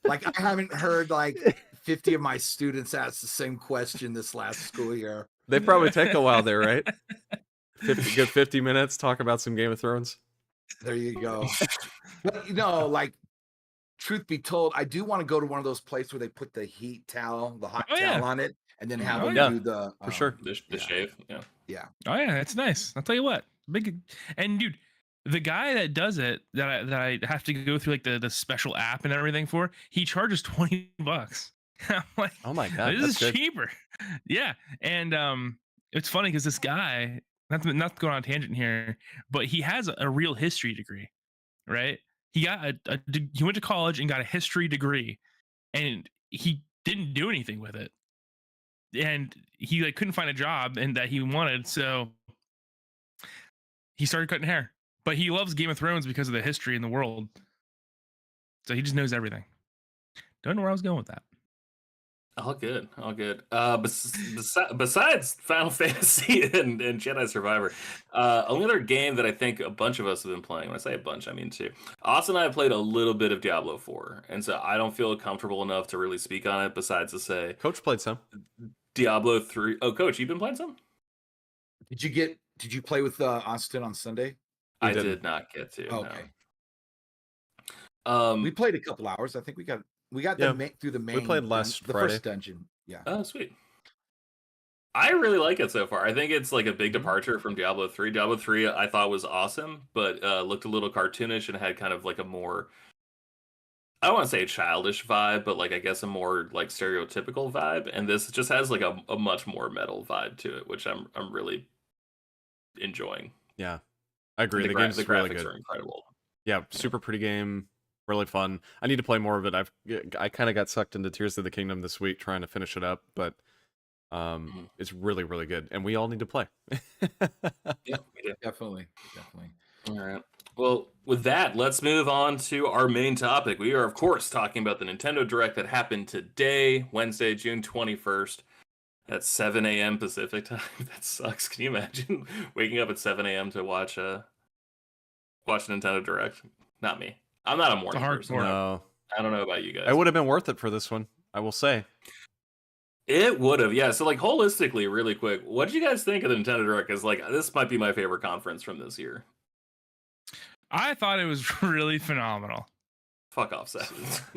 Like I haven't heard like 50 of my students ask the same question this last school year. They probably take a while there, right? 50 minutes, talk about some Game of Thrones. There you go. But like, truth be told, I do want to go to one of those places where they put the hot towel on it, and then have them do the for sure the shave. Yeah. Oh yeah, it's nice. I'll tell you what, and dude, the guy that does it that I have to go through like the special app and everything for, he charges $20. I'm like, oh my god, this is good. Cheaper. Yeah, and it's funny because this guy, not to go on a tangent here, but he has a real history degree, right? He got he went to college and got a history degree, and he didn't do anything with it, and he like couldn't find a job and that he wanted, so he started cutting hair. But he loves Game of Thrones because of the history in the world, so he just knows everything. Don't know where I was going with that. All good. Besides Final Fantasy and Jedi Survivor, only other game that I think a bunch of us have been playing. When I say a bunch, I mean two. Austin and I have played a little bit of Diablo 4, and so I don't feel comfortable enough to really speak on it. Besides to say, Coach played some Diablo 3. Oh, Coach, you've been playing some? Did you play with Austin on Sunday? I did not get to. Okay. No. We played a couple hours. I think we got through the main. We played last the Friday. first dungeon. Yeah. Oh, sweet. I really like it so far. I think it's like a big departure from Diablo 3. Diablo 3 I thought was awesome, but looked a little cartoonish and had kind of like a more, I don't want to say childish vibe, but like I guess a more like stereotypical vibe. And this just has like a much more metal vibe to it, which I'm really enjoying. Yeah, I agree. The graphics really good. are incredible. Yeah, super pretty game. Really fun. I need to play more of it. I kind of got sucked into Tears of the Kingdom this week trying to finish it up, but it's really, really good, and we all need to play. Yeah, we do. Definitely. All right. Well, with that, let's move on to our main topic. We are, of course, talking about the Nintendo Direct that happened today, Wednesday, June 21st. At 7 a.m. Pacific time. That sucks. Can you imagine waking up at 7 a.m. to watch Nintendo Direct? Not me. I'm not a morning person. hardcore. No, I don't know about you guys. it would have been worth it for this one, I will say. It would have, yeah. So like holistically, really quick, what did you guys think of the Nintendo Direct? Because like this might be my favorite conference from this year. I thought it was really phenomenal. Fuck off, Seth.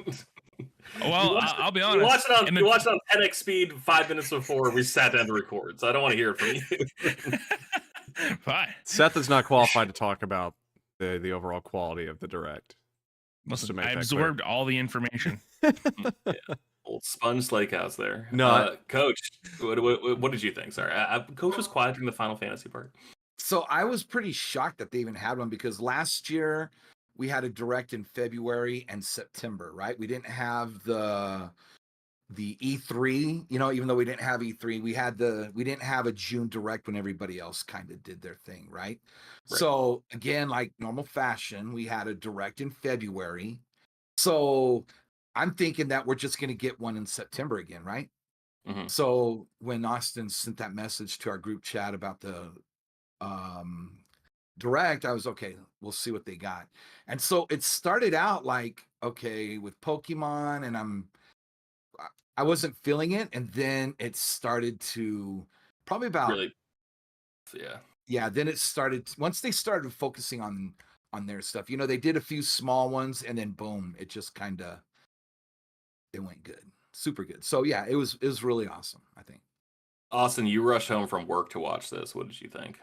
Well, I'll be honest. You watched it on 10x speed 5 minutes before we sat down to record, so I don't want to hear it from you. Fine. Seth is not qualified to talk about the overall quality of the Direct. Listen, to make I that absorbed all the information. Yeah. Old Sponge Steakhouse there. No, Coach, what did you think? Sorry, Coach was quiet during the Final Fantasy part. So I was pretty shocked that they even had one because last year we had a Direct in February and September, right? We didn't have the E3, even though we didn't have E3, we didn't have a June Direct when everybody else kind of did their thing, right? So again, like normal fashion, we had a Direct in February. So I'm thinking that we're just going to get one in September again, right? Mm-hmm. So when Austin sent that message to our group chat about the Direct, I was okay, we'll see what they got. And so it started out like, okay, with Pokemon, and I wasn't feeling it, and then it started to probably about Really, yeah. Then it started once they started focusing on their stuff. They did a few small ones, and then boom, it just kind of it went good, super good. So yeah, it was really awesome. I think. Austin, you rushed home from work to watch this. What did you think?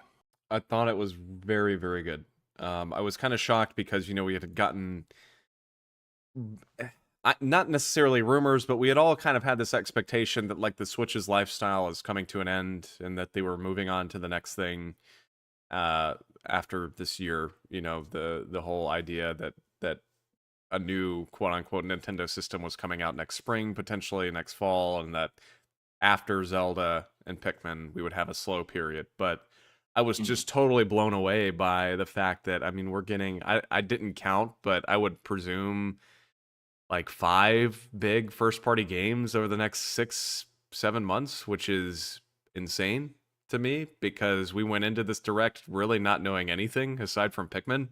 I thought it was very, very good. I was kind of shocked because, we had gotten, not necessarily rumors, but we had all kind of had this expectation that like the Switch's lifestyle is coming to an end and that they were moving on to the next thing after this year. The whole idea that a new quote unquote Nintendo system was coming out next spring, potentially next fall, and that after Zelda and Pikmin, we would have a slow period. But I was just totally blown away by the fact that, we're getting, I didn't count, but I would presume like 5 big first party games over the next 6-7 months, which is insane to me because we went into this Direct really not knowing anything aside from Pikmin.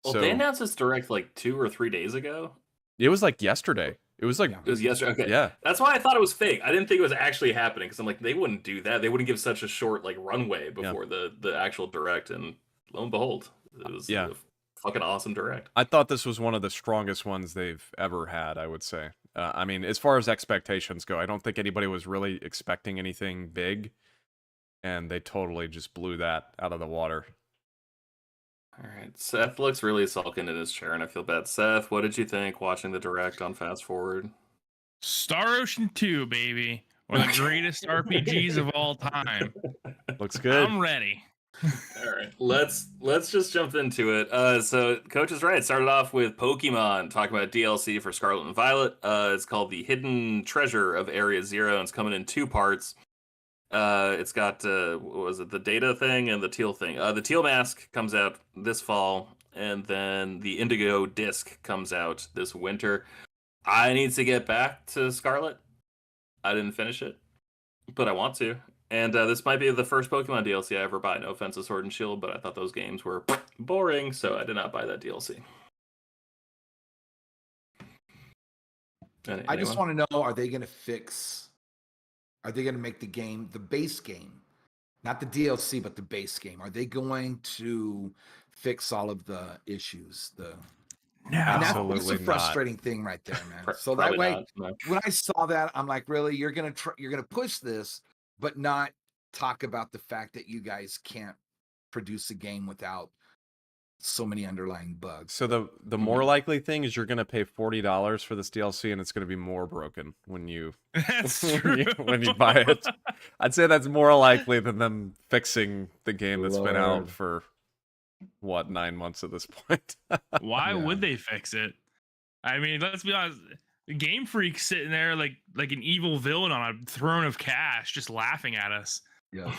Well, they announced this Direct like 2 or 3 days ago. It was like yesterday. It was yesterday. Okay. Yeah. That's why I thought it was fake. I didn't think it was actually happening because I'm like, they wouldn't do that. They wouldn't give such a short like runway before the actual Direct. And lo and behold, it was a fucking awesome Direct. I thought this was one of the strongest ones they've ever had, I would say. As far as expectations go, I don't think anybody was really expecting anything big. And they totally just blew that out of the water. All right, Seth looks really sulking in his chair, and I feel bad. Seth, what did you think watching the Direct on Fast Forward? Star Ocean 2, baby. One of the greatest RPGs of all time. Looks good. I'm ready. All right, let's just jump into it. So Coach is right. It started off with Pokemon, talking about DLC for Scarlet and Violet. It's called The Hidden Treasure of Area Zero, and it's coming in 2 parts. It's got what was it, the data thing and the teal thing. The teal mask comes out this fall, and then the indigo disc comes out this winter. I need to get back to Scarlet. I didn't finish it, but I want to. And this might be the first Pokemon DLC I ever buy. No offense to Sword and Shield, but I thought those games were boring, so I did not buy that DLC. I just want to know, are they going to make the game, the base game, not the DLC, but the base game? Are they going to fix all of the issues? No, and that's absolutely a frustrating thing right there, man. So Probably that way, not. when I saw that, I'm like, really, you're gonna push this, but not talk about the fact that you guys can't produce a game without so many underlying bugs. So the more likely thing is you're going to pay $40 for this DLC, and it's going to be more broken when you That's true. when you buy it. I'd say that's more likely than them fixing the game that's been out Lord. for 9 months at this point. Why would they fix it? Let's be honest. Game Freak's sitting there like an evil villain on a throne of cash, just laughing at us. Yeah.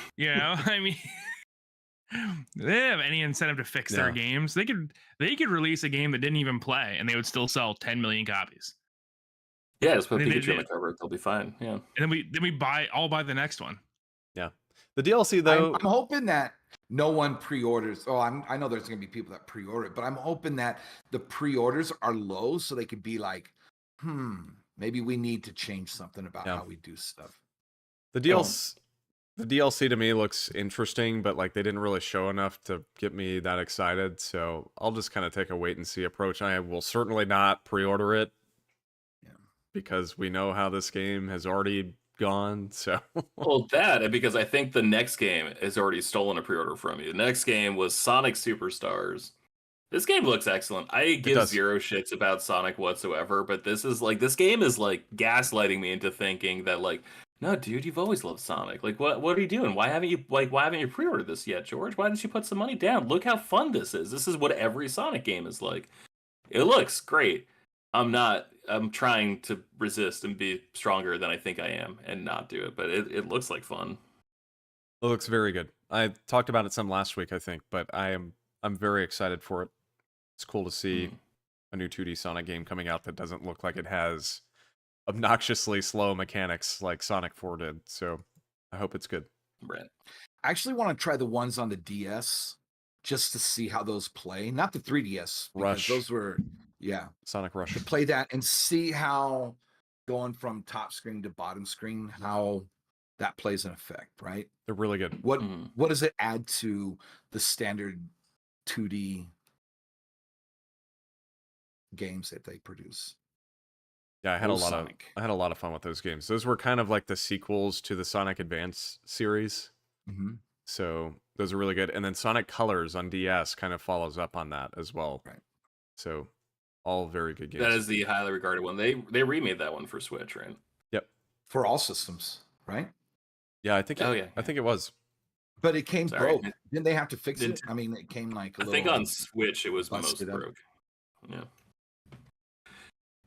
They have any incentive to fix their games. They could release a game that didn't even play, and they would still sell 10 million copies. Yeah, just put And then Pikachu on the cover. They'll be fine. Yeah. and then we buy the next one. Yeah. The DLC I'm though, hoping that no one pre-orders. Oh, I know there's going to be people that pre-order it, but I'm hoping that the pre-orders are low so they could be like, maybe we need to change something about how we do stuff. the DLC to me looks interesting, but like they didn't really show enough to get me that excited. So I'll just kind of take a wait and see approach. I will certainly not pre-order it. Yeah. Because we know how this game has already gone. So Well, that, because I think the next game has already stolen a pre-order from you. The next game was Sonic Superstars. This game looks excellent. I give does. zero shits about Sonic whatsoever, but this game is like gaslighting me into thinking that like, no, dude, you've always loved Sonic. Like, what are you doing? Why haven't you pre-ordered this yet, George? Why didn't you put some money down? Look how fun this is. This is what every Sonic game is like. It looks great. I'm trying to resist and be stronger than I think I am and not do it, but it looks like fun. it looks very good. I talked about it some last week, I think, but I'm very excited for it. It's cool to see a new 2D Sonic game coming out that doesn't look like it has obnoxiously slow mechanics like Sonic 4 did. So I hope it's good. Right. I actually want to try the ones on the DS just to see how those play. Not the 3DS. Rush. Those were, Sonic Rush. to play that and see how going from top screen to bottom screen, how that plays an effect, right? They're really good. What does it add to the standard 2D games that they produce? Yeah, I had Sonic. a lot of fun with those games. Those were kind of like the sequels to the Sonic Advance series. So those are really good. And then Sonic Colors on DS kind of follows up on that as well. Right. So all very good games. That is the highly regarded one. They remade that one for Switch, right? Yep. For all systems, right? Yeah, I think. I think it was. But it came broke. Didn't they have to fix it? I mean, it came like I think on Switch it was most broke. Yeah.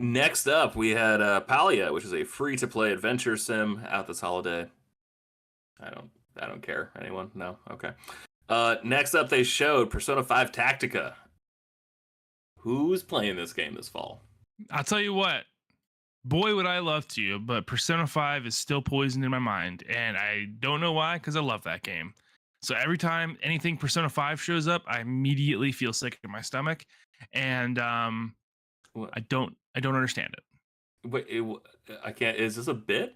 Next up, we had Palia, which is a free-to-play adventure sim out this holiday. I don't care. Anyone? No? Okay. Next up, they showed Persona 5 Tactica. Who's playing this game this fall? I'll tell you what. Boy, would I love to, but Persona 5 is still poisoned in my mind, and I don't know why, because I love that game. So every time anything Persona 5 shows up, I immediately feel sick in my stomach, and I don't understand it. Wait, I can't. Is this a bit?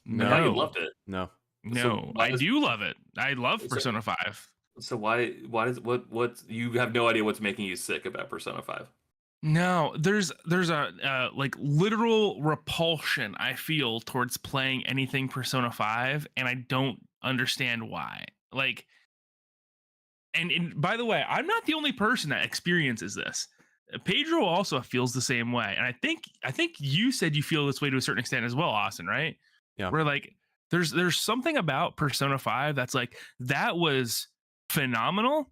No, I thought you loved it. No. No, I do love it. I love Persona 5. So why does what you have no idea what's making you sick about Persona 5? No, there's a like literal repulsion I feel towards playing anything Persona 5, and I don't understand why. Like, and by the way, I'm not the only person that experiences this. Pedro also feels the same way, and I think you said you feel this way to a certain extent as well, Austin, right? Yeah. Where like there's something about Persona 5 that's like, that was phenomenal,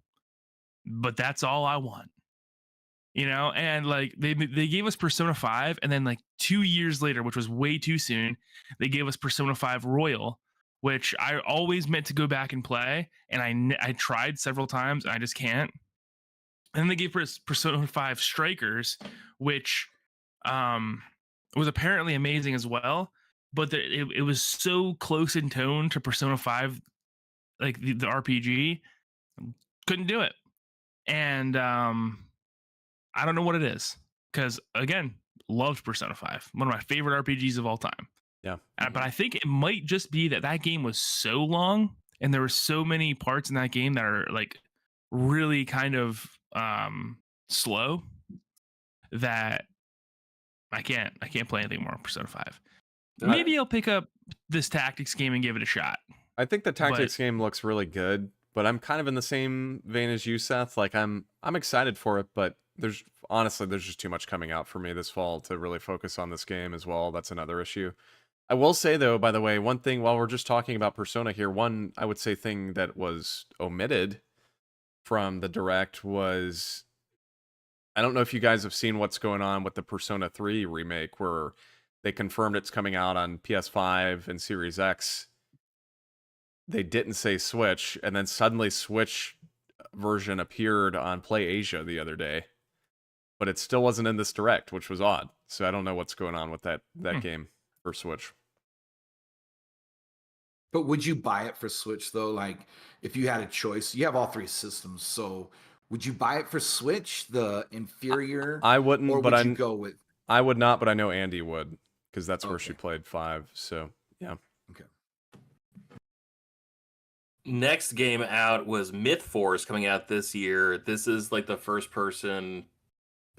but that's all I want. You know, and like they gave us Persona 5, and then like 2 years later, which was way too soon, they gave us Persona 5 Royal, which I always meant to go back and play, and I tried several times, and I just can't. And then they gave us Persona 5 Strikers, which was apparently amazing as well, but it was so close in tone to Persona 5, like the RPG, couldn't do it. And I don't know what it is, because again, loved Persona 5, one of my favorite RPGs of all time. Yeah. But I think it might just be that game was so long, and there were so many parts in that game that are like really kind of slow, that I can't play anything more Persona 5. Maybe I'll pick up this tactics game and give it a shot. I think the tactics game looks really good, but I'm kind of in the same vein as you, Seth. Like I'm excited for it, but there's just too much coming out for me this fall to really focus on this game as well. That's another issue. I will say though, by the way, one thing while we're just talking about Persona here, one I would say thing that was omitted from the Direct was, I don't know if you guys have seen what's going on with the Persona 3 remake, where they confirmed it's coming out on PS5 and Series X. They didn't say Switch, and then suddenly Switch version appeared on PlayAsia the other day. But it still wasn't in this Direct, which was odd. so I don't know what's going on with that game for Switch. But would you buy it for Switch though? Like, if you had a choice, you have all three systems. So, would you buy it for Switch, the inferior? I wouldn't, or but would you go with? I would not, but I know Andie would, because that's where she Okay. played 5. So yeah. Okay. Next game out was Myth Force, coming out this year. This is like the first person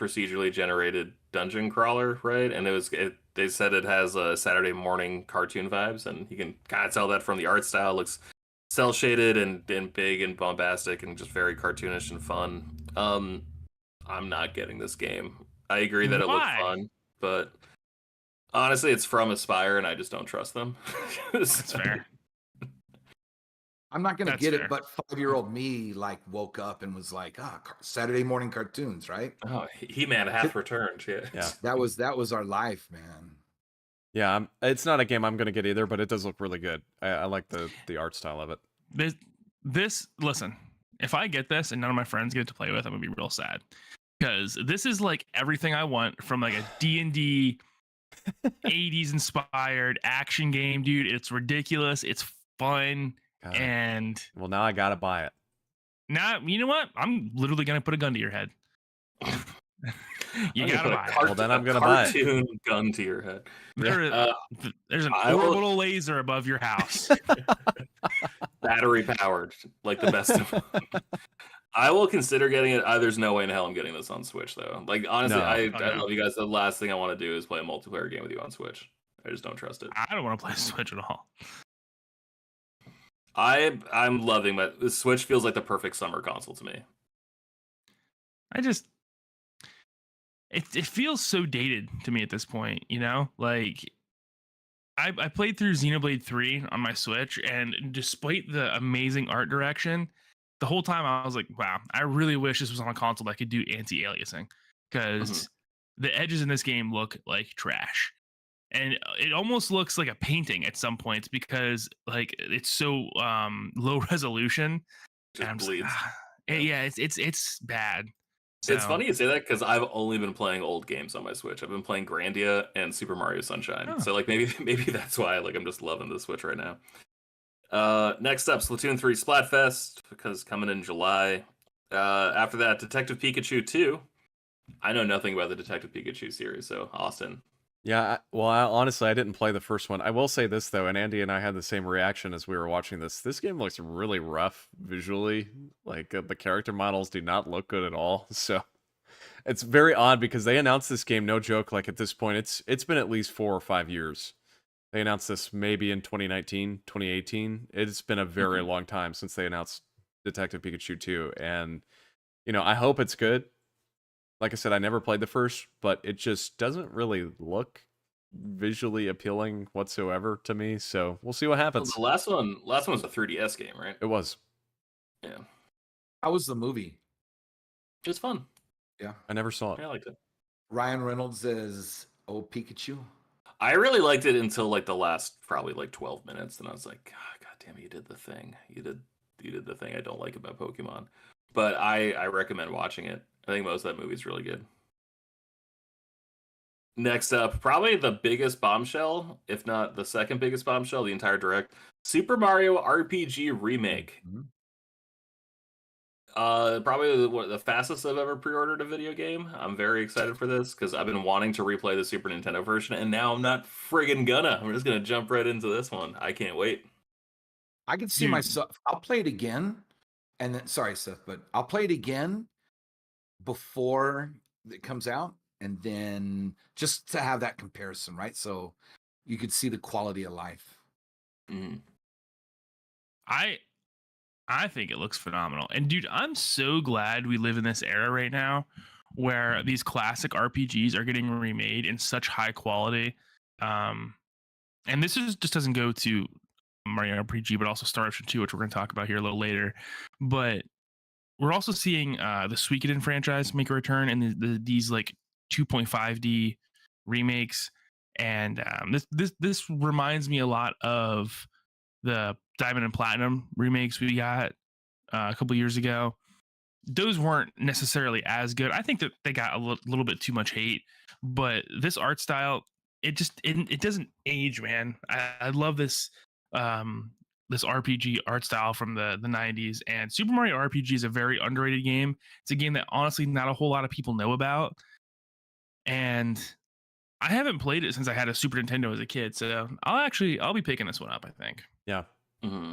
procedurally generated dungeon crawler, right? And they said it has a Saturday morning cartoon vibes, and you can kind of tell that from the art style. It looks cell shaded and big and bombastic and just very cartoonish and fun. I'm not getting this game. I agree that it looked Why? fun, but honestly, it's from Aspire, and I just don't trust them. That's fair. I'm not gonna That's get fair. it, but 5-year-old me like woke up and was like, Saturday morning cartoons, right? Oh, He-Man half returned. Yeah. Yeah. That was our life, man. Yeah, it's not a game I'm gonna get either, but it does look really good. I like the art style of it. Listen, if I get this and none of my friends get to play with, I'm gonna be real sad, because this is like everything I want from like a D&D 80s inspired action game, dude. It's ridiculous, it's fun, God. and Well, now I gotta buy it. now you know what? I'm literally gonna put a gun to your head. You I'm gonna gotta put a buy it. Well, then I'm gonna buy it. cartoon gun to your head. There's an I will- orbital laser above your house. Battery powered, like the best of them. I will consider getting it. There's no way in hell I'm getting this on Switch, though. Like, honestly, No. I no. love you guys. The last thing I want to do is play a multiplayer game with you on Switch. I just don't trust it. I don't want to play Switch at all. I'm loving that. The Switch feels like the perfect summer console to me. It feels so dated to me at this point, you know? Like, I played through Xenoblade 3 on my Switch, and despite the amazing art direction, the whole time I was like, wow, I really wish this was on a console that could do anti-aliasing, because the edges in this game look like trash. And it almost looks like a painting at some points, because like it's so low resolution. Just And bleeds. yeah, it's bad. It's So- funny you say that because I've only been playing old games on my Switch. I've been playing Grandia and Super Mario Sunshine. Oh. So like maybe that's why like I'm just loving the Switch right now. Next up, Splatoon 3 Splatfest, because coming in July. After that, Detective Pikachu 2. I know nothing about the Detective Pikachu series, so Austin. Yeah, honestly, I didn't play the first one. I will say this, though, and Andie and I had the same reaction as we were watching this. This game looks really rough visually. Like, the character models do not look good at all. So, it's very odd, because they announced this game, no joke, like, at this point, it's been at least 4 or 5 years. They announced this maybe in 2019, 2018. It's been a very long time since they announced Detective Pikachu 2, and, you know, I hope it's good. Like I said, I never played the first, but it just doesn't really look visually appealing whatsoever to me. So we'll see what happens. The last one was a 3DS game, right? It was. Yeah. How was the movie? It was fun. Yeah. I never saw I it. liked it. Ryan Reynolds as Pikachu. I really liked it until like the last probably like 12 minutes, and I was like, God damn it, you did the thing. You did the thing I don't like about Pokemon. But I recommend watching it. I think most of that movie is really good. Next up, probably the biggest bombshell, if not the second biggest bombshell, the entire direct, Super Mario RPG Remake. Probably the fastest I've ever pre-ordered a video game. I'm very excited for this because I've been wanting to replay the Super Nintendo version, and now I'm not friggin' gonna. I'm just gonna jump right into this one. I can't wait. I can see Dude. myself. I'll play it again, and then sorry, Seth, but I'll play it again before it comes out, and then just to have that comparison, right? So you could see the quality of life. Mhm. I think it looks phenomenal. And dude, I'm so glad we live in this era right now where these classic RPGs are getting remade in such high quality. And this just doesn't go to Mario RPG, but also Star Ocean 2, which we're going to talk about here a little later. But we're also seeing the Suikoden franchise make a return, and these like 2.5D remakes. And this reminds me a lot of the Diamond and Platinum remakes we got a couple years ago. those weren't necessarily as good. I think that they got a little bit too much hate, but this art style, it doesn't age, man. I love this this RPG art style from the 90s, and Super Mario RPG is a very underrated game. It's a game that honestly not a whole lot of people know about, and I haven't played it since I had a Super Nintendo as a kid, so I'll be picking this one up, I think. Yeah. Mm-hmm.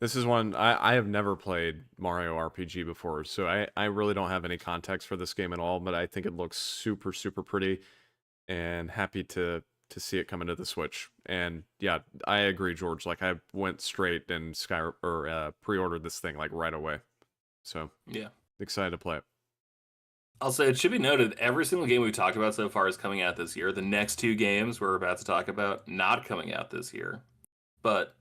This is one I have never played Mario RPG before, so I really don't have any context for this game at all, but I think it looks super, super pretty and happy to see it come into the Switch. And yeah, I agree, George. Like I went straight and pre-ordered this thing like right away. So Yeah. excited to play it. I'll say it should be noted, every single game we've talked about so far is coming out this year. The next two games we're about to talk about, not coming out this year. But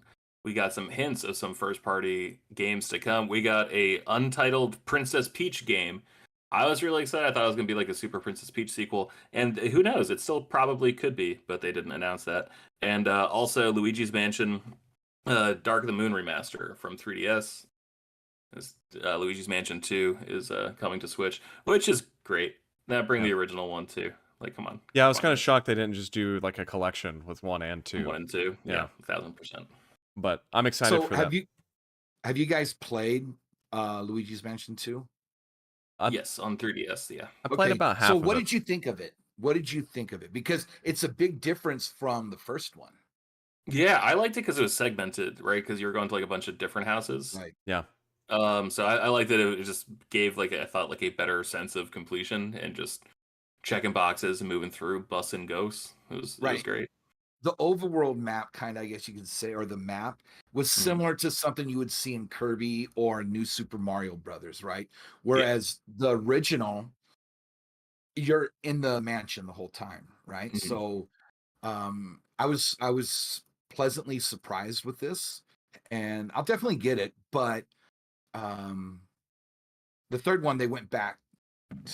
we got some hints of some first-party games to come. We got a untitled Princess Peach game. I was really excited. I thought it was going to be like a Super Princess Peach sequel. And who knows? It still probably could be, but they didn't announce that. And also Luigi's Mansion Dark of the Moon remaster from 3DS. Luigi's Mansion 2 is coming to Switch, which is great. That bring the original one too. Like, come on. Yeah, I was kind of shocked they didn't just do like a collection with 1 and 2. 1 and 2. Yeah. 1,000%. But I'm excited So for that. have you guys played Luigi's Mansion 2? Yes, on 3DS, yeah. I played about half So of what it. did you think of it? What did you think of it? Because it's a big difference from the first one. Yeah, I liked it because it was segmented, right? Because you were going to like a bunch of different houses. Right. Yeah. So I liked that it just gave like I thought like a better sense of completion and just checking boxes and moving through, busting ghosts. It was great. The overworld map, kind of, I guess you could say, or the map was similar to something you would see in Kirby or New Super Mario Brothers, right? Whereas the original, you're in the mansion the whole time, right? Mm-hmm. So I was pleasantly surprised with this, and I'll definitely get it. But the third one, they went back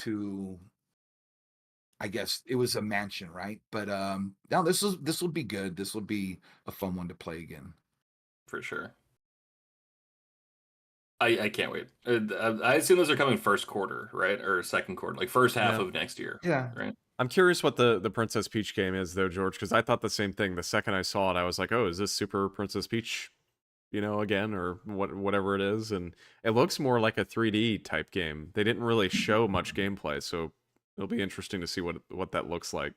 to, I guess it was a mansion, right? But now this will be good. This will be a fun one to play again. For sure. I can't wait. I assume those are coming first quarter, right? Or second quarter, like first half of next year. Yeah. Right. I'm curious what the Princess Peach game is though, George, because I thought the same thing. The second I saw it, I was like, oh, is this Super Princess Peach, again, or whatever it is? And it looks more like a 3D type game. They didn't really show much gameplay, so it'll be interesting to see what that looks like.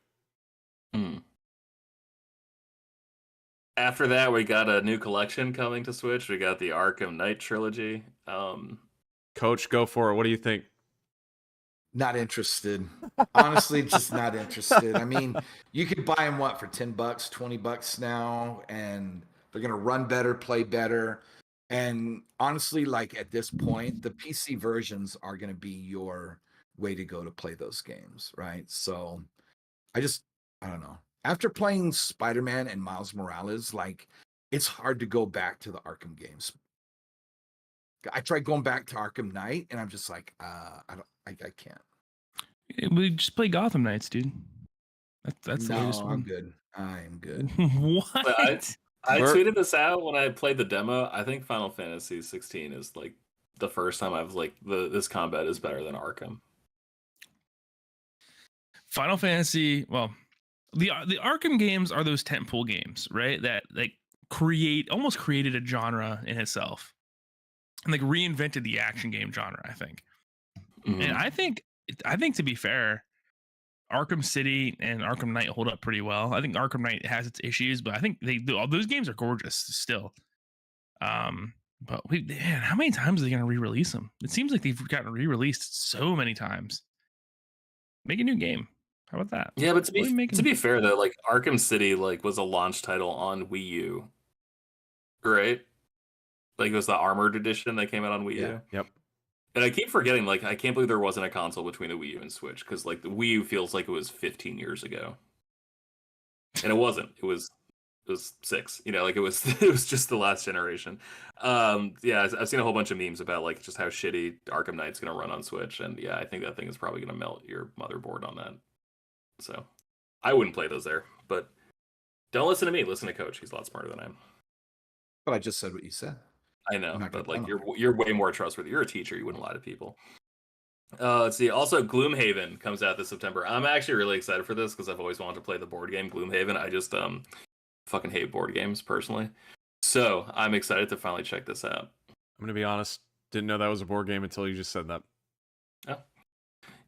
After that, we got a new collection coming to Switch. We got the Arkham Knight trilogy. Coach, go for it. What do you think? Not interested. Honestly, just not interested. I mean, you could buy them for $10, $20 now, and they're gonna run better, play better. And honestly, like at this point, the PC versions are gonna be your way to go to play those games, right? So I don't know. After playing Spider-Man and Miles Morales, like it's hard to go back to the Arkham games. I tried going back to Arkham Knight, and I'm just like, I can't. We just play Gotham Knights, dude. That's the latest I'm one. good. I am good. What? I tweeted this out when I played the demo. I think Final Fantasy 16 is like the first time I've like this combat is better than Arkham. Final Fantasy, well, the Arkham games are those tentpole games, right? That like almost created a genre in itself, and like reinvented the action game genre, I think. And I think to be fair, Arkham City and Arkham Knight hold up pretty well. I think Arkham Knight has its issues, but I think all those games are gorgeous still. But man, how many times are they going to re-release them? It seems like they've gotten re-released so many times. Make a new game. How about that? Yeah, but to be fair though, like Arkham City like was a launch title on Wii U, right? Like it was the Armored Edition that came out on Wii U. Yep. And I keep forgetting, like, I can't believe there wasn't a console between the Wii U and Switch, because, like, the Wii U feels like it was 15 years ago. And it wasn't. It was 6. Like, it was just the last generation. Yeah, I've seen a whole bunch of memes about, like, just how shitty Arkham Knight's going to run on Switch. And, yeah, I think that thing is probably going to melt your motherboard on that. So, I wouldn't play those there. But don't listen to me. Listen to Coach. He's a lot smarter than I am. But I just said what you said. I know, but like you're way more trustworthy. You're a teacher. You wouldn't lie to people. Let's see. Also, Gloomhaven comes out this September. I'm actually really excited for this because I've always wanted to play the board game Gloomhaven. I just fucking hate board games personally. So I'm excited to finally check this out. I'm gonna be honest, didn't know that was a board game until you just said that. Oh.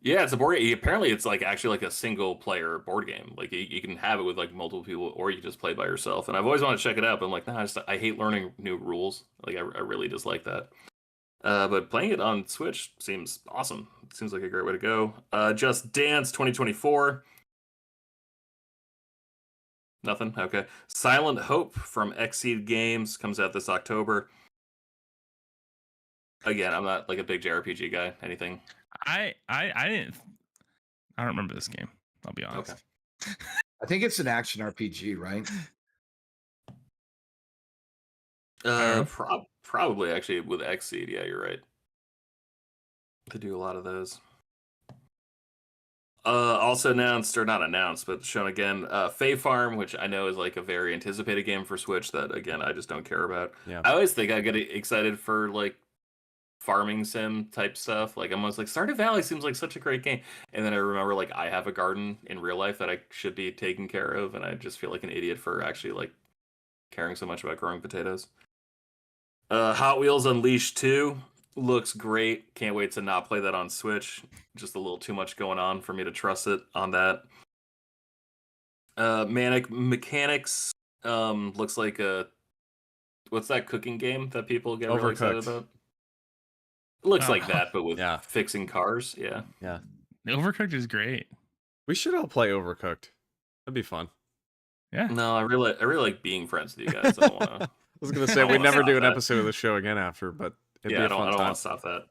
Yeah, it's a board game. Apparently, it's like actually like a single player board game. Like you can have it with like multiple people, or you can just play by yourself. And I've always wanted to check it out, but I'm like, nah, I hate learning new rules. Like I really dislike that. But playing it on Switch seems awesome. It seems like a great way to go. Just Dance 2024. Nothing? Okay. Silent Hope from Xseed Games comes out this October. Again, I'm not like a big JRPG guy. Anything? I didn't. I don't remember this game. I'll be honest. Okay. I think it's an action RPG, right? Probably actually with Xseed. Yeah, you're right. They do a lot of those. Also announced, or not announced, but shown again, Fae Farm, which I know is like a very anticipated game for Switch that, again, I just don't care about. Yeah. I always think I get excited for like farming sim type stuff. Like I'm always like, Stardew Valley seems like such a great game. And then I remember like I have a garden in real life that I should be taking care of, and I just feel like an idiot for actually like caring so much about growing potatoes. Hot Wheels Unleashed 2 looks great. Can't wait to not play that on Switch. Just a little too much going on for me to trust it on that. Manic Mechanics looks like a what's that cooking game that people get really excited Overcooked. about? It looks Oh. like that, but with Yeah. fixing cars. Yeah. Yeah. Overcooked is great. We should all play Overcooked. That'd be fun. Yeah. No, I really like being friends with you guys. I don't want to. I was gonna say I we wanna never stop do an that. episode of the show again after, but it'd Yeah, be I a don't fun time. want to stop that.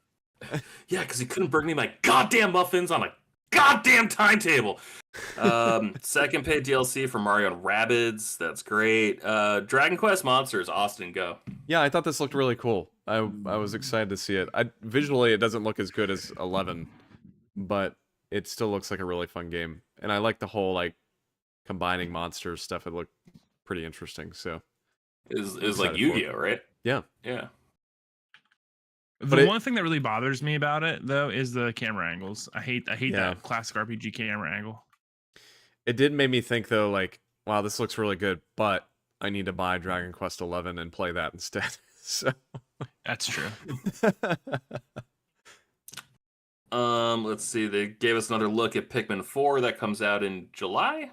Yeah, because you couldn't bring me my goddamn muffins on a goddamn timetable. Second paid DLC for Mario and Rabbids. That's great. Dragon Quest Monsters, Austin, go. Yeah, I thought this looked really cool. I was excited to see it. Visually, it doesn't look as good as 11, but it still looks like a really fun game. And I like the whole like combining monsters stuff. It looked pretty interesting. So Is excited like for Yu-Gi-Oh, right? yeah. Yeah. The one thing that really bothers me about it though is the camera angles. I hate Yeah. that classic RPG camera angle. It did make me think though, like, wow, this looks really good, but I need to buy Dragon Quest 11 and play that instead. So That's true. Let's see. They gave us another look at Pikmin 4 that comes out in July.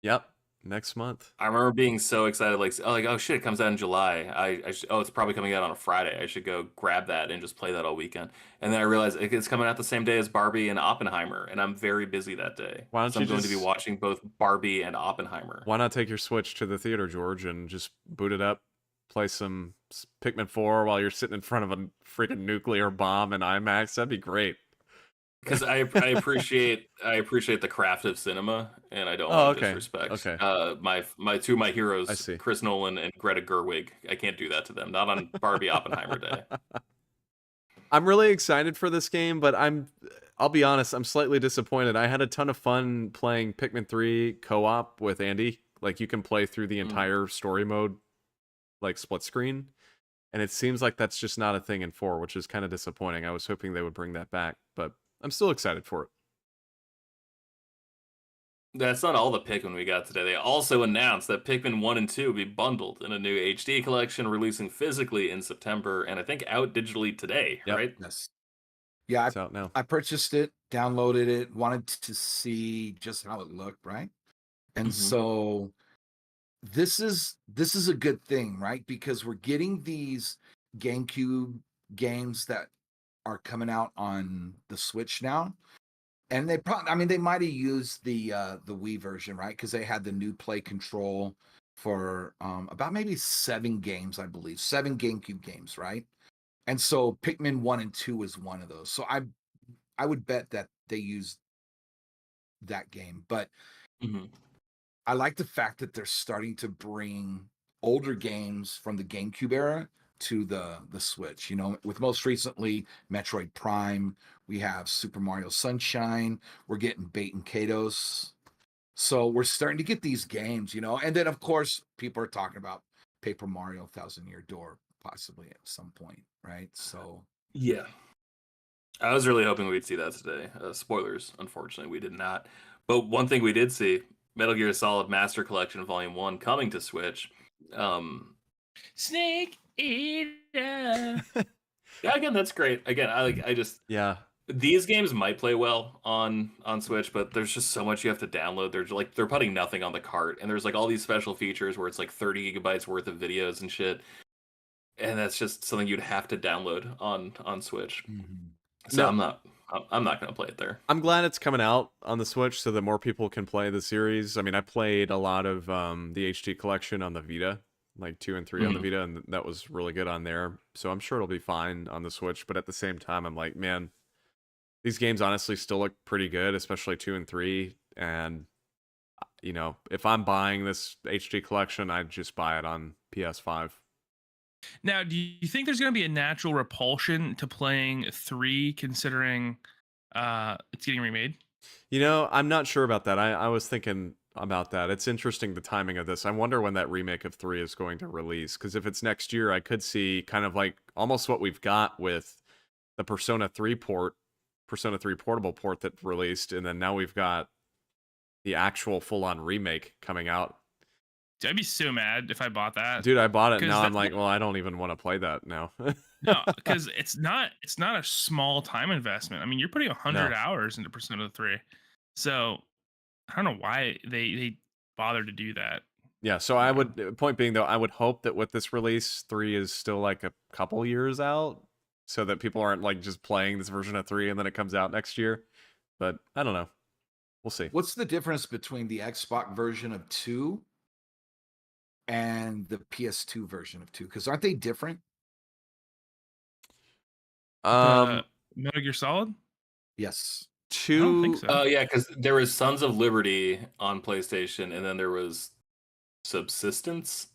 Yep, next month. I remember being so excited, like oh shit, it comes out in July. It's probably coming out on a Friday. I should go grab that and just play that all weekend. And then I realized it's coming out the same day as Barbie and Oppenheimer, and I'm very busy that day. Why don't so you I'm going to be just- watching both Barbie and Oppenheimer. Why not take your Switch to the theater, George, and just boot it up, play some Pikmin 4 while you're sitting in front of a freaking nuclear bomb in IMAX? That'd be great. Because I appreciate the craft of cinema, and I don't want to disrespect. Okay. My two of my heroes, I see. Chris Nolan and Greta Gerwig. I can't do that to them. Not on Barbie Oppenheimer Day. I'm really excited for this game, but I'll be honest, I'm slightly disappointed. I had a ton of fun playing Pikmin 3 co-op with Andy. Like you can play through the entire story mode, like split screen. And it seems like that's just not a thing in 4, which is kind of disappointing. I was hoping they would bring that back, but I'm still excited for it. That's not all the Pikmin we got today. They also announced that Pikmin 1 and 2 will be bundled in a new HD collection releasing physically in September and I think out digitally today, Yep. right? Yes. Yeah, It's out now. I purchased it, downloaded it, wanted to see just how it looked, right? And Mhm. so this is a good thing, right? Because we're getting these GameCube games that are coming out on the Switch now. And they probably, they might have used the Wii version, right? Because they had the new play control for about maybe 7 games, I believe, 7 GameCube games, right? And so Pikmin 1 and 2 is one of those. So I would bet that they used that game. But Mhm. I like the fact that they're starting to bring older games from the GameCube era to the Switch. With most recently Metroid Prime, we have Super Mario Sunshine, we're getting Bait and Kados. So we're starting to get these games, and then of course people are talking about Paper Mario Thousand Year Door possibly at some point, right? So Yeah. I was really hoping we'd see that today. Spoilers, unfortunately, we did not. But one thing we did see: Metal Gear Solid Master Collection Volume 1 coming to Switch. Um, Snake Eater. yeah, again, that's great. Again, I just Yeah. these games might play well on Switch, but there's just so much you have to download. They're putting nothing on the cart, and there's like all these special features where it's like 30 gigabytes worth of videos and shit, and that's just something you'd have to download on Switch. So No. I'm not gonna play it there. I'm glad it's coming out on the Switch so that more people can play the series. I mean, I played a lot of the HD collection on the Vita, like 2 and 3 on the Vita, and that was really good on there. So I'm sure it'll be fine on the Switch. But at the same time, I'm like, man, these games honestly still look pretty good, especially 2 and 3. And, you know, if I'm buying this HD collection, I'd just buy it on PS5. Now, do you think there's going to be a natural repulsion to playing 3, considering it's getting remade? You know, I'm not sure about that. I was thinking about that. It's interesting, the timing of this. I wonder when that remake of 3 is going to release. Because if it's next year, I could see kind of like almost what we've got with the Persona 3 Portable port that released. And then now we've got the actual full-on remake coming out. I'd be so mad if I bought that. Dude, I bought it. 'Cause Now I'm that's like, well, I don't even want to play that now. No, because it's not a small time investment. I mean, you're putting 100 No. hours into Persona 3. So I don't know why they bothered to do that. Yeah, so I would, point being though, I would hope that with this release, 3 is still like a couple years out, so that people aren't like just playing this version of 3 and then it comes out next year. But I don't know. We'll see. What's the difference between the Xbox version of 2 and the PS2 version of 2? Because aren't they different? Metal Gear Solid? Yes. I don't 2 think so. Oh yeah, because there was Sons of Liberty on PlayStation, and then there was Subsistence.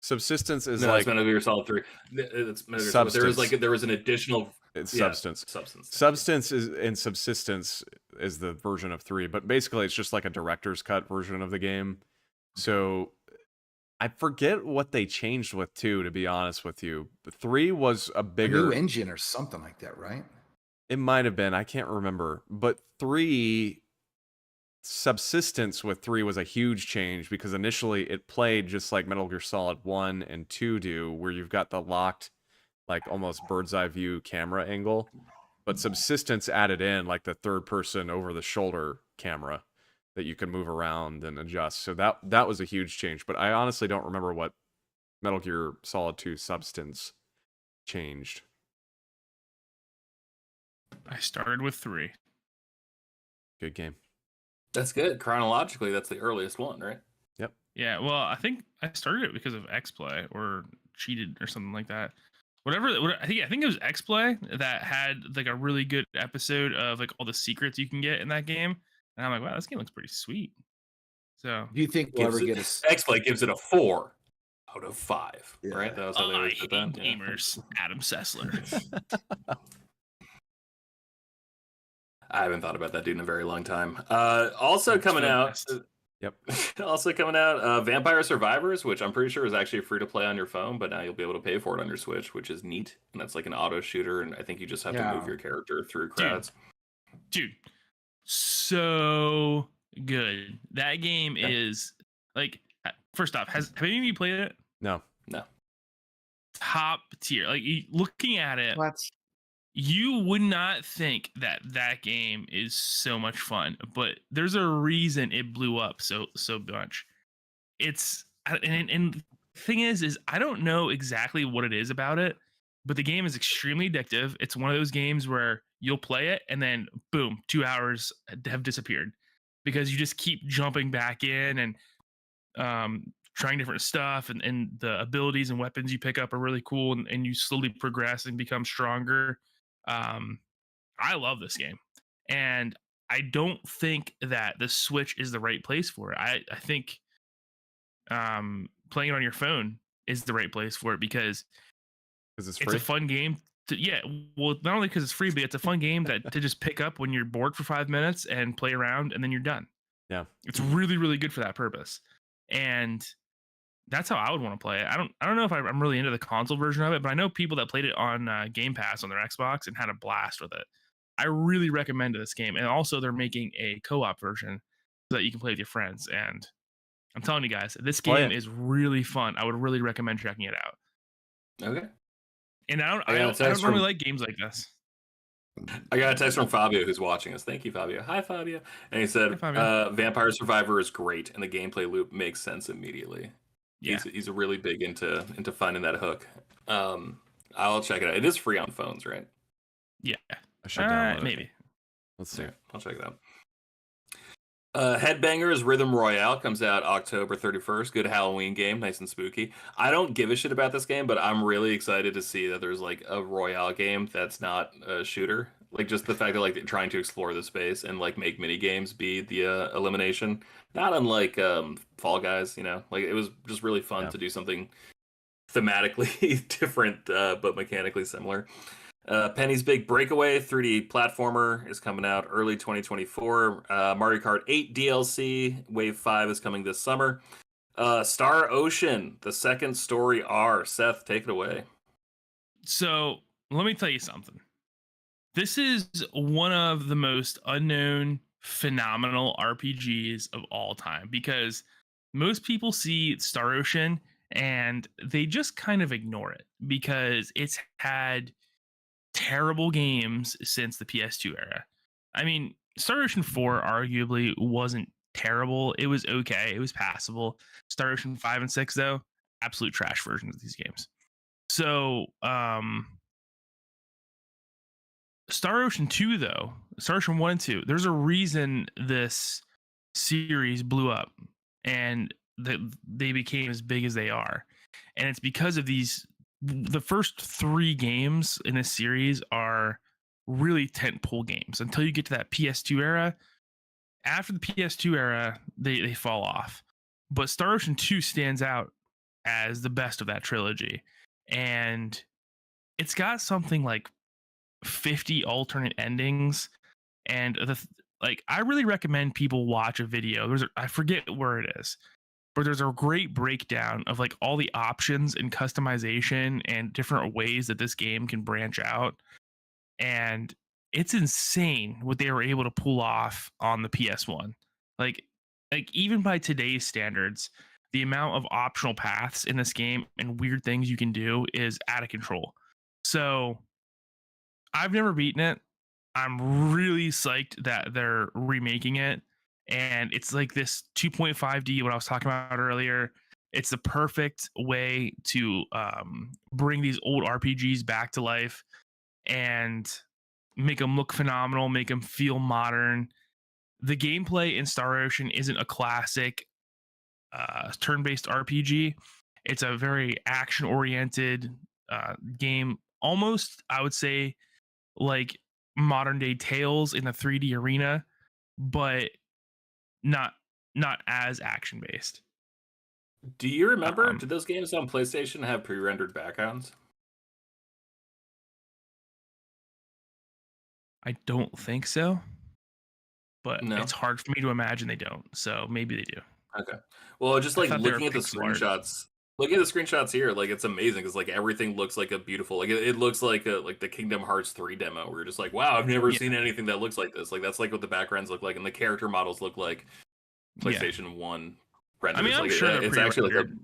Subsistence is No, like it's Metal Gear Solid 3. It's Metal Gear Solid. There was an additional. it's Yeah, Substance. Substance. Substance is and Subsistence is the version of 3, but basically it's just like a director's cut version of the game. So I forget what they changed with 2, to be honest with you. 3 was a A bigger new engine or something like that, right? It might have been. I can't remember. But 3, Subsistence with 3 was a huge change because initially it played just like Metal Gear Solid 1 and 2 do, where you've got the locked, like almost bird's eye view camera angle. But Subsistence added in like the third person over the shoulder camera that you can move around and adjust. So that was a huge change. But I honestly don't remember what Metal Gear Solid 2 Substance changed. I started with 3. Good game. That's good. Chronologically, that's the earliest one, right? Yep. Yeah, well, I think I started it because of XPlay or cheated or something like that. I think it was XPlay that had like a really good episode of like all the secrets you can get in that game, and I'm like, wow, this game looks pretty sweet. So Do you think we'll ever get a X-Play gives it a 4 out of 5. Yeah. Right? That was how they I always hate put that. Yeah. gamers, Adam Sessler. I haven't thought about that dude in a very long time. Also coming out. Yep. Also coming out, Vampire Survivors, which I'm pretty sure is actually free to play on your phone, but now you'll be able to pay for it on your Switch, which is neat. And that's like an auto shooter, and I think you just have to move your character through crowds. Dude, so good. That game is like, first off, have any of you played it? No. Top tier. Like looking at it, what? you would not think that game is so much fun, but there's a reason it blew up so much. It's and the thing is I don't know exactly what it is about it, but the game is extremely addictive. It's one of those games where you'll play it and then boom, 2 hours have disappeared because you just keep jumping back in and trying different stuff, and the abilities and weapons you pick up are really cool, and you slowly progress and become stronger. I love this game, and I don't think that the Switch is the right place for it. I think playing it on your phone is the right place for it because it's free. It's a fun game. Well, not only because it's free, but it's a fun game to just pick up when you're bored for 5 minutes and play around, and then you're done. Yeah, it's really, really good for that purpose, and that's how I would want to play it. I don't know if I'm really into the console version of it, but I know people that played it on Game Pass on their Xbox and had a blast with it. I really recommend this game. And also, they're making a co-op version so that you can play with your friends. And I'm telling you guys, this Play game it. is really fun. I would really recommend checking it out. Okay. And I I got a don't text normally from- like games like this. I got a text from Fabio who's watching us. Thank you, Fabio. Hi, Fabio. And he said, Hi, Fabio. Vampire Survivor is great, and the gameplay loop makes sense immediately. Yeah. He's really big into finding that hook. I'll check it out. It is free on phones, right? Yeah. I should download it. Maybe. Let's see. Yeah, I'll check it out. Headbangers Rhythm Royale comes out October 31st. Good Halloween game, nice and spooky. I don't give a shit about this game, but I'm really excited to see that there's like a Royale game that's not a shooter. Like just the fact that like they're trying to explore the space and like make mini games be the elimination. Not unlike Fall Guys, you know. Like it was just really fun to do something thematically different but mechanically similar. Penny's Big Breakaway 3D platformer is coming out early 2024. Mario Kart 8 DLC Wave 5 is coming this summer. Star Ocean, the second story R. Seth, take it away. So let me tell you something. This is one of the most unknown, phenomenal RPGs of all time because most people see Star Ocean and they just kind of ignore it because it's had terrible games since the PS2 era. I mean, Star Ocean 4 arguably wasn't terrible. It was okay. It was passable. Star Ocean 5 and 6, though, absolute trash versions of these games. So, Star Ocean 2, though, Star Ocean 1 and 2, there's a reason this series blew up and they became as big as they are. And it's because of these. The first 3 games in this series are really tentpole games until you get to that PS2 era. After the PS2 era, they fall off. But Star Ocean 2 stands out as the best of that trilogy. And it's got something like 50 alternate endings. And I really recommend people watch a video. I forget where it is, but there's a great breakdown of like all the options and customization and different ways that this game can branch out. And it's insane what they were able to pull off on the PS1. Like even by today's standards, the amount of optional paths in this game and weird things you can do is out of control. So I've never beaten it. I'm really psyched that they're remaking it. And it's like this 2.5D, what I was talking about earlier. It's the perfect way to bring these old RPGs back to life and make them look phenomenal, make them feel modern. The gameplay in Star Ocean isn't a classic turn-based RPG. It's a very action-oriented game, almost, I would say, like modern day Tales in the 3D arena, but not as action based. Do you remember, did those games on PlayStation have pre-rendered backgrounds? I don't think so, but No. it's hard for me to imagine they don't. So maybe they do. Okay. Well, just like thought they were looking at the pixel art. screenshots, looking at the screenshots here, like it's amazing because like everything looks like a beautiful, like it looks like the Kingdom Hearts 3 demo. Where you're just like, wow, I've never seen anything that looks like this. Like that's like what the backgrounds look like, and the character models look like PlayStation 1 renders. I mean, I'm like, sure it's actually like a pre-rendered.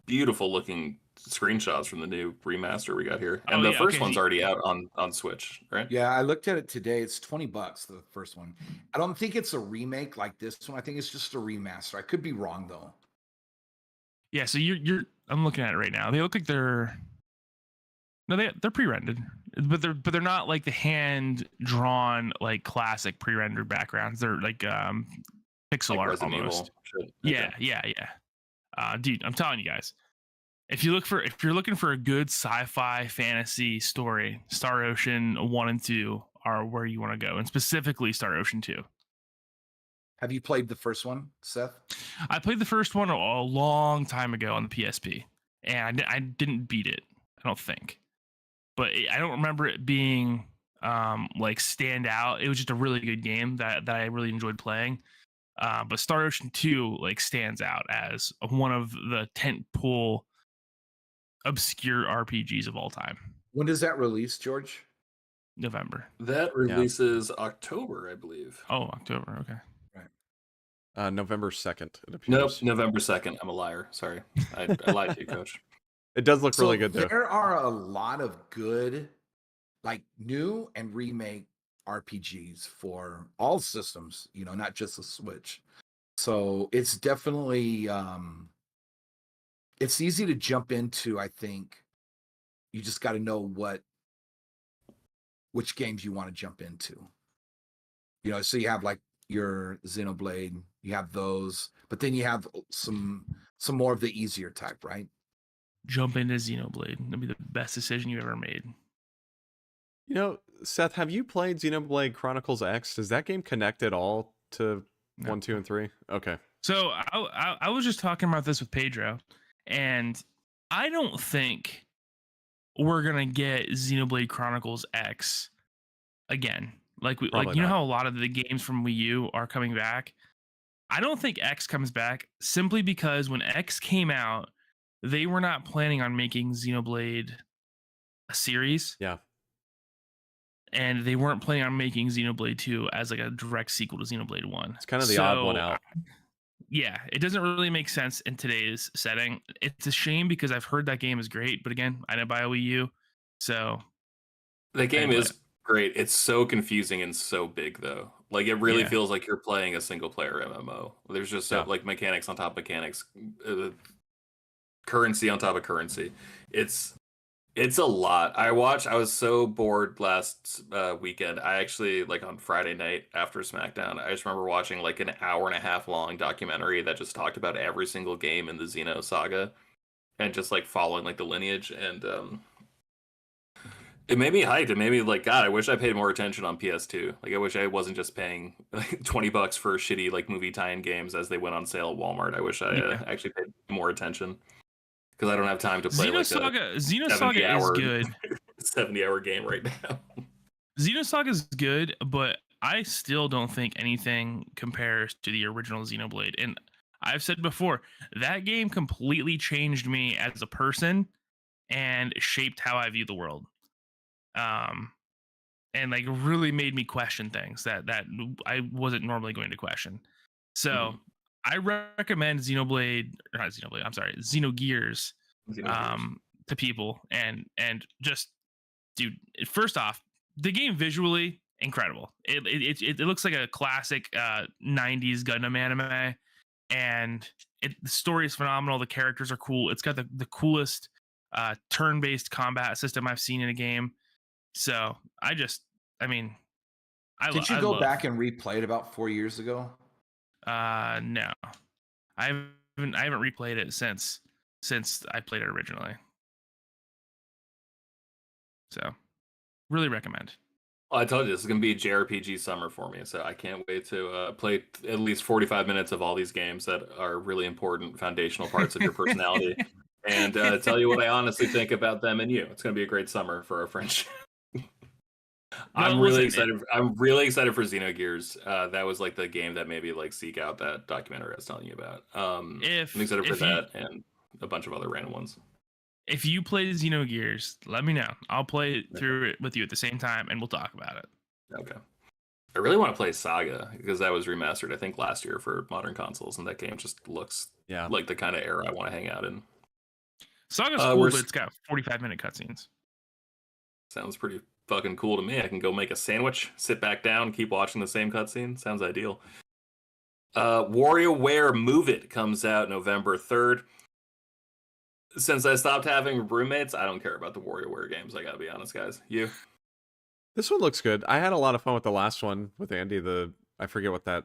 beautiful looking screenshots from the new remaster we got here, and the first one's already out on Switch, right? Yeah, I looked at it today. It's $20, the first one. I don't think it's a remake like this one. I think it's just a remaster. I could be wrong though. Yeah, so you're I'm looking at it right now. They look like they're pre-rendered, but they're not like the hand drawn like classic pre-rendered backgrounds. They're like pixel Like art Resident almost. Evil shit. Yeah. Dude, I'm telling you guys, if you're looking for a good sci-fi fantasy story, Star Ocean 1 and 2 are where you want to go, and specifically Star Ocean 2. Have you played the first one, Seth? I played the first one a long time ago on the PSP, and I didn't beat it, I don't think. But I don't remember it being like stand out. It was just a really good game that I really enjoyed playing. But Star Ocean 2 like stands out as one of the tentpole obscure RPGs of all time. When does that release, George? November. That releases October, I believe. Oh, October. Okay. November 2nd, it Nope, appears. November 2nd. I'm a liar. Sorry. I lied to you, Coach. It does look really good, though. There are a lot of good, like new and remake RPGs for all systems, not just the Switch. So it's definitely it's easy to jump into. I think you just got to know which games you want to jump into. So you have like your Xenoblade, you have those, but then you have some more of the easier type, right? Jump into Xenoblade. That'd be the best decision you ever made. Seth, have you played Xenoblade Chronicles X? Does that game connect at all to No. 1, 2, and 3? Okay. So I was just talking about this with Pedro, and I don't think we're gonna get Xenoblade Chronicles X again. Probably know not. how a lot of the games from Wii U are coming back. I don't think X comes back simply because when X came out, they were not planning on making Xenoblade a series. Yeah. And they weren't planning on making Xenoblade 2 as like a direct sequel to Xenoblade 1. It's kind of the odd one out. Yeah, it doesn't really make sense in today's setting. It's a shame because I've heard that game is great, but again, I didn't buy a Wii U, so The game Anyway. is great. It's so confusing and so big, though. Like, it really Yeah. feels like you're playing a single-player MMO. There's just Yeah. like mechanics on top of mechanics, currency on top of currency. It's a lot. I was so bored last weekend. I actually, like, on Friday night after SmackDown, I just remember watching like an hour and a half long documentary that just talked about every single game in the Xeno saga and just like following like the lineage, and it made me hyped. It made me like, God, I wish I paid more attention on PS2. Like, I wish I wasn't just paying like $20 for shitty like movie tie-in games as they went on sale at Walmart. I wish I Yeah. actually paid more attention because I don't have time to play Xenosaga is 70-hour good. 70-hour game right now. Xenosaga is good, but I still don't think anything compares to the original Xenoblade. And I've said before, that game completely changed me as a person and shaped how I view the world. And like really made me question things that I wasn't normally going to question. So I recommend Xenogears to people, and just, dude, first off, the game visually incredible. It looks like a classic 90s Gundam anime, and the story is phenomenal. The characters are cool. It's got the coolest turn-based combat system I've seen in a game. So Did you go back and replay it about 4 years ago? No, I haven't replayed it since I played it originally. So, really recommend. Well, I told you this is going to be a JRPG summer for me, so I can't wait to play at least 45 minutes of all these games that are really important, foundational parts of your personality, and tell you what I honestly think about them and you. It's going to be a great summer for our friendship. I'm really excited for Xenogears. That was like the game that made me like seek out that documentary I was telling you about. I'm excited for that and a bunch of other random ones. If you play Xenogears, let me know. I'll play it through it with you at the same time, and we'll talk about it. Okay. I really want to play Saga because that was remastered, I think, last year for modern consoles, and that game just looks like the kind of era I want to hang out in. Saga's cool, but it's got 45-minute cutscenes. Sounds pretty fucking cool to me. I can go make a sandwich, sit back down, keep watching the same cutscene. Sounds ideal. WarioWare Move It comes out November 3rd. Since I stopped having roommates, I don't care about the WarioWare games. I gotta be honest, guys. You? This one looks good. I had a lot of fun with the last one with Andy. I forget what that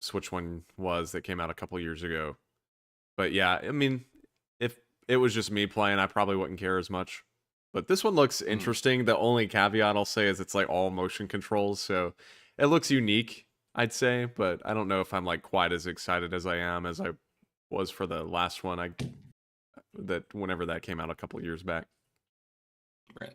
Switch one was that came out a couple years ago. But yeah, I mean, if it was just me playing, I probably wouldn't care as much. But this one looks interesting. The only caveat I'll say is it's like all motion controls, so it looks unique, I'd say. But I don't know if I'm like quite as excited as I was for the last one. Whenever that came out a couple years back. Right.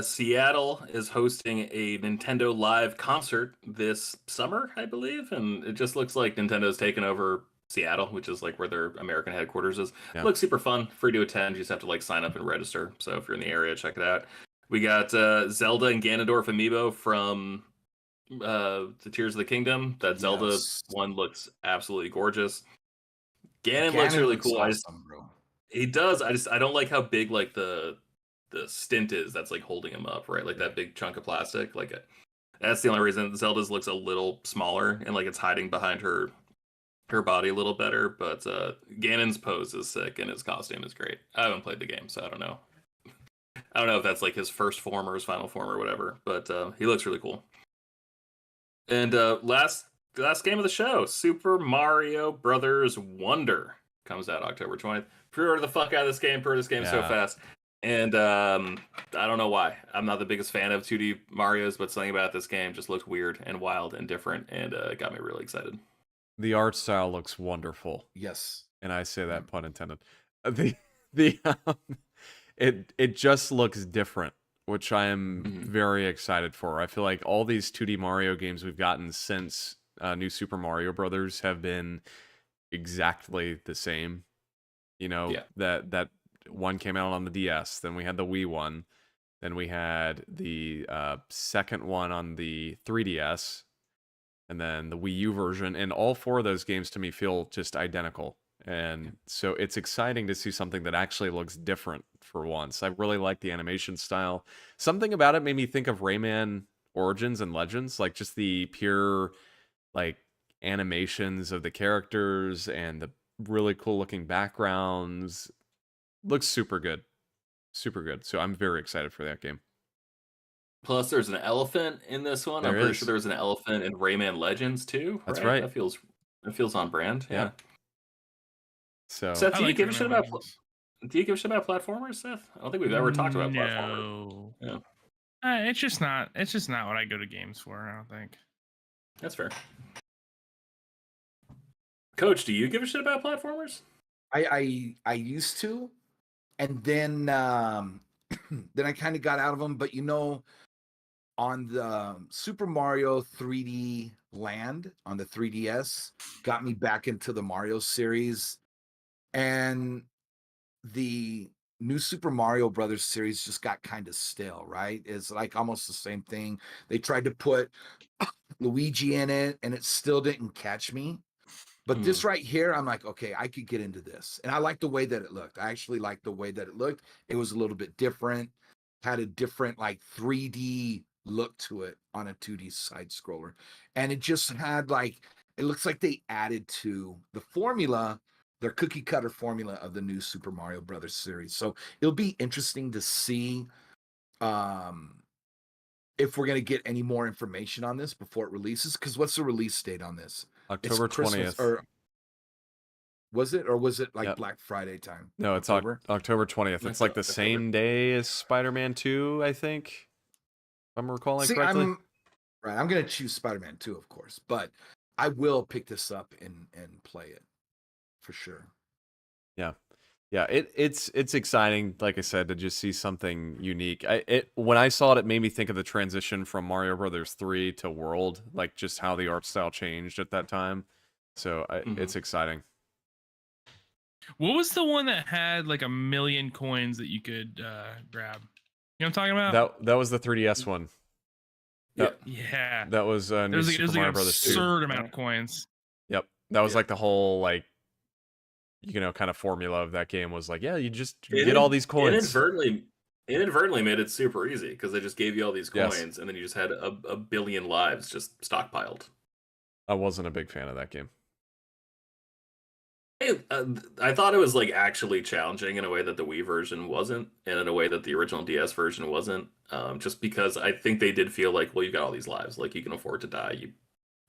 Seattle is hosting a Nintendo Live concert this summer, I believe, and it just looks like Nintendo's taken over Seattle, which is like where their American headquarters is. Yeah. It looks super fun, free to attend. You just have to like sign up and register. So if you're in the area, check it out. We got Zelda and Ganondorf amiibo from the Tears of the Kingdom. That Zelda Yes. one looks absolutely gorgeous. Ganon looks Ganon really looks cool. awesome, bro. He does. I don't like how big like the stint is that's like holding him up, right? Like that big chunk of plastic. Like that's the only reason Zelda's looks a little smaller and like it's hiding behind her body a little better. But Ganon's pose is sick and his costume is great. I haven't played the game, so I don't know. I don't know if that's like his first form or his final form or whatever, but he looks really cool. And last game of the show, Super Mario Brothers Wonder comes out October 20th. Pre-order the fuck out of this game. Pre-order this game so fast. And I don't know why. I'm not the biggest fan of 2D Marios, but something about this game just looked weird and wild and different, and got me really excited. The art style looks wonderful. Yes. And I say that pun intended. It just looks different, which I am very excited for. I feel like all these 2D Mario games we've gotten since New Super Mario Brothers have been exactly the same. You know, that one came out on the DS, then we had the Wii one, then we had the second one on the 3DS, and then the Wii U version, and all four of those games to me feel just identical. And so it's exciting to see something that actually looks different for once. I really like the animation style. Something about it made me think of Rayman Origins and Legends, like just the pure like animations of the characters and the really cool looking backgrounds. Looks super good. Super good. So I'm very excited for that game. Plus, there's an elephant in this one. I'm pretty sure there's an elephant in Rayman Legends too. That's right. That feels on brand. Yeah. So Seth, do you like give a shit about Legends. do you give a shit about platformers, Seth? I don't think we've ever talked about platformers. No. Yeah. It's just not what I go to games for, I don't think. That's fair. Coach, do you give a shit about platformers? I used to, and then then I kind of got out of them. But you know, on the Super Mario 3D Land on the 3DS, got me back into the Mario series, and the new Super Mario Brothers series just got kind of stale, right? It's like almost the same thing. They tried to put Luigi in it, and it still didn't catch me. But this right here, I'm like, okay, I could get into this. And I like the way that it looked. I actually liked the way that it looked. It was a little bit different, had a different like 3D look to it on a 2D side scroller. And it just had like, it looks like they added to the formula, their cookie cutter formula of the new Super Mario Brothers series. So it'll be interesting to see if we're going to get any more information on this before it releases. Because what's the release date on this? October 20th. Or was it like Black Friday time? No, it's October 20th. It's like the same day as Spider-Man 2, I think. If I'm recalling correctly. I'm going to choose Spider-Man 2, of course, but I will pick this up and play it for sure. Yeah, it's exciting, like I said, to just see something unique. When I saw it, it made me think of the transition from Mario Brothers 3 to World, like just how the art style changed at that time. So it's exciting. What was the one that had like 1 million coins that you could grab? You know what I'm talking about? That was the 3DS one. Yeah. That was New Super Mario Brothers 2. Absurd amount of coins. Yep. That was like the whole like kind of formula of that game was like, you just get all these coins. Inadvertently made it super easy because they just gave you all these coins and then you just had a billion lives just stockpiled. I wasn't a big fan of that game. I thought it was like actually challenging in a way that the Wii version wasn't, and in a way that the original DS version wasn't. Just because I think they did feel like, well, you got all these lives, like you can afford to die, you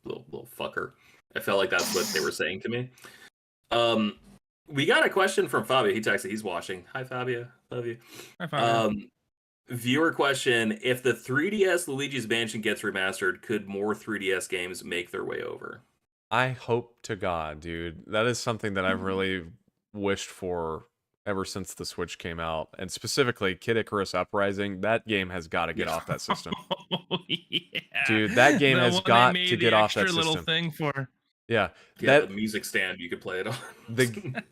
little fucker. I felt like that's what they were saying to me. We got a question from Fabio. He texted. He's watching. Hi, Fabio. Love you. Hi, Fabio. Viewer question: if the 3DS Luigi's Mansion gets remastered, could more 3DS games make their way over? I hope to God, dude. That is something that I've really wished for ever since the Switch came out, and specifically Kid Icarus Uprising. That game has got to get off that system. Yeah. Dude, that game has got to get off that system. Little thing for. Yeah, Yeah, that the music stand you could play it on. the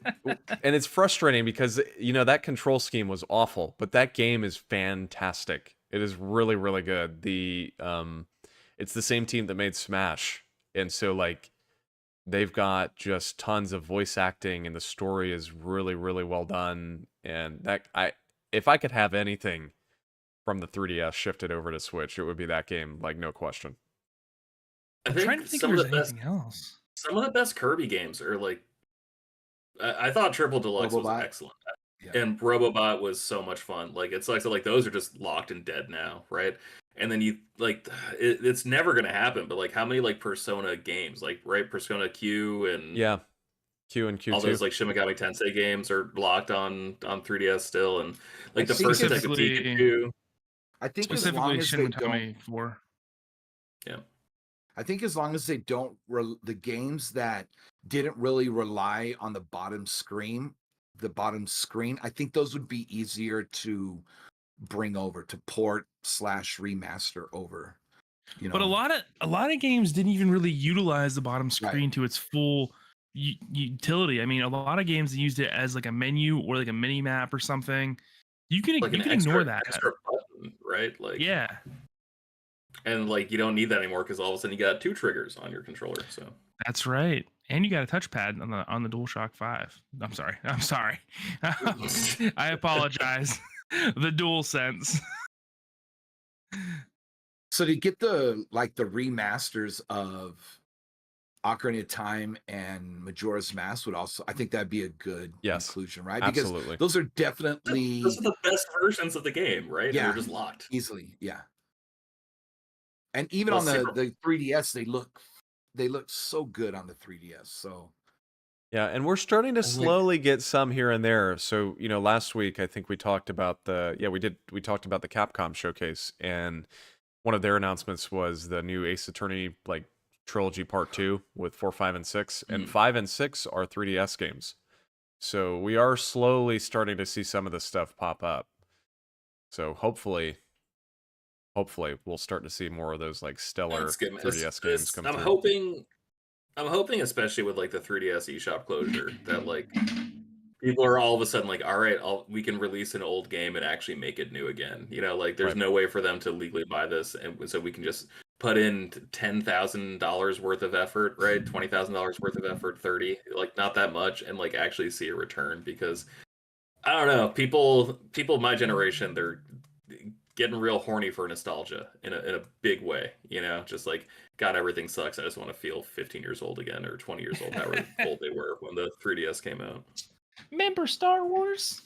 and it's frustrating because that control scheme was awful, but that game is fantastic. It is really really good. It's the same team that made Smash, and so like they've got just tons of voice acting, and the story is really really well done. And if I could have anything from the 3DS shifted over to Switch, it would be that game, like no question. I I'm trying think to think if there's anything else. some of the best Kirby games are like I thought Triple Deluxe was Robobot. excellent. Yeah. And Robobot was so much fun. Like it's like so like those are just locked and dead now, right? And then you like it's never gonna happen. But like how many like Persona games, like right Persona Q and Yeah, Q and all Q2. those like Shin Megami Tensei games are locked on 3DS still, and like I the think first it's- Detective Specifically- Pikachu. I think as Specifically, long as Shin they don't, Megami 4. Yeah, I think as long as they don't, the games that didn't really rely on the bottom screen, I think those would be easier to bring over, to port / remaster over. You know, But a lot of games didn't even really utilize the bottom screen to its full utility. I mean, a lot of games used it as like a menu or like a mini map or something. You can like you an can extra, ignore that. extra button, right? Like Yeah, and like you don't need that anymore because all of a sudden you got 2 triggers on your controller. So that's right. And you got a touchpad on the DualShock 5. I'm sorry. I apologize. The DualSense. so to get the remasters of Ocarina of Time and Majora's Mask would also, I think that'd be a good Yes, inclusion, right? absolutely. Because those are definitely those are the best versions of the game, right? And Yeah. they're just locked. easily, yeah. And even Well, on Super- the 3DS, they look so good on the 3DS. So Yeah, and we're starting to like- slowly get some here and there. So, last week I think we talked about we talked about the Capcom showcase, and one of their announcements was the new Ace Attorney like trilogy part 2 with 4, 5, and 6, and 5 and 6 are 3DS games. So we are slowly starting to see some of this stuff pop up. So hopefully we'll start to see more of those like stellar That's good, man. 3DS games come I'm through. hoping, especially with like the 3DS eShop closure, that like people are all of a sudden like, all right, we can release an old game and actually make it new again. Like there's Right. no way for them to legally buy this, and so we can just put in $10,000 worth of effort, right? $20,000 worth of effort, 30, like not that much, and like actually see a return. Because I don't know, people my generation, they're getting real horny for nostalgia in a big way, just like God, everything sucks. I just want to feel 15 years old again, or 20 years old, however old they were when the 3DS came out. Remember Star Wars?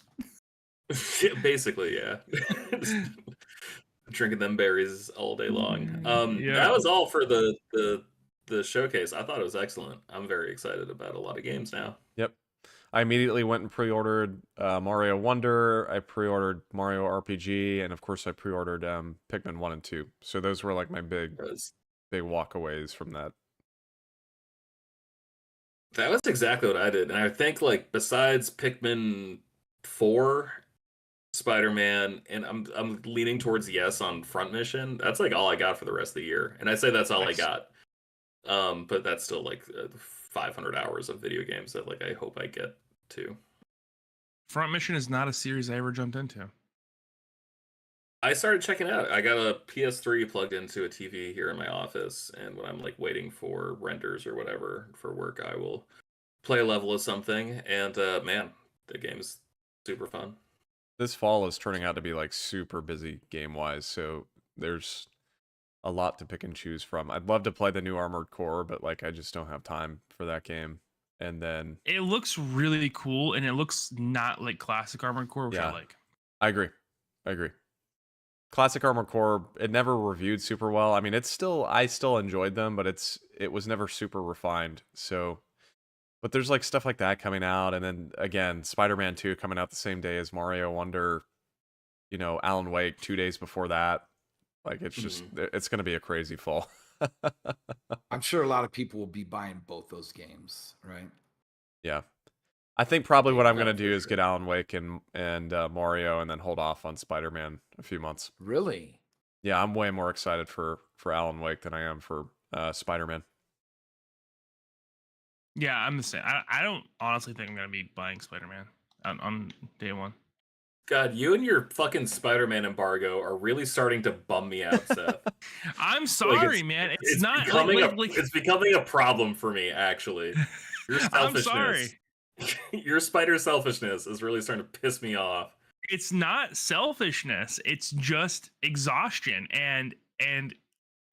Basically, yeah. Drinking them berries all day long. Yeah. That was all for the showcase. I thought it was excellent. I'm very excited about a lot of games now. Yep. I immediately went and pre-ordered Mario Wonder. I pre-ordered Mario RPG, and of course I pre-ordered Pikmin 1 and 2. So those were like my big walkaways from that. That was exactly what I did. And I think like besides Pikmin 4, Spider-Man, and I'm leaning towards yes on Front Mission. That's like all I got for the rest of the year. And I say that's all I got. But that's still like 500 hours of video games that like I hope I get to. Front Mission is not a series I ever jumped into. I started checking it out. I got a PS3 plugged into a TV here in my office, and when I'm like waiting for renders or whatever for work, I will play a level of something. And man, the game's super fun. This fall is turning out to be like super busy game-wise, so there's a lot to pick and choose from. I'd love to play the new Armored Core, but like I just don't have time for that game. And then It looks really cool, and it looks not like classic Armored Core, which Yeah. I like. I agree. Classic Armored Core, it never reviewed super well. I mean, I still enjoyed them, but it was never super refined. So, but there's like stuff like that coming out, and then again, Spider-Man 2 coming out the same day as Mario Wonder. Alan Wake 2 days before that. Like it's just it's going to be a crazy fall. I'm sure a lot of people will be buying both those games, right? Yeah. I think probably what I'm Yeah, going to for do is sure. get Alan Wake and Mario, and then hold off on Spider-Man a few months. Really? Yeah, I'm way more excited for Alan Wake than I am for Spider-Man. Yeah, I'm the same. I don't honestly think I'm gonna be buying Spider-Man on day one. God, you and your fucking Spider-Man embargo are really starting to bum me out, Seth. I'm Like sorry, man. It's not it's becoming a problem for me, actually. Your I'm selfishness, sorry. your spider selfishness is really starting to piss me off. It's not selfishness. It's just exhaustion. And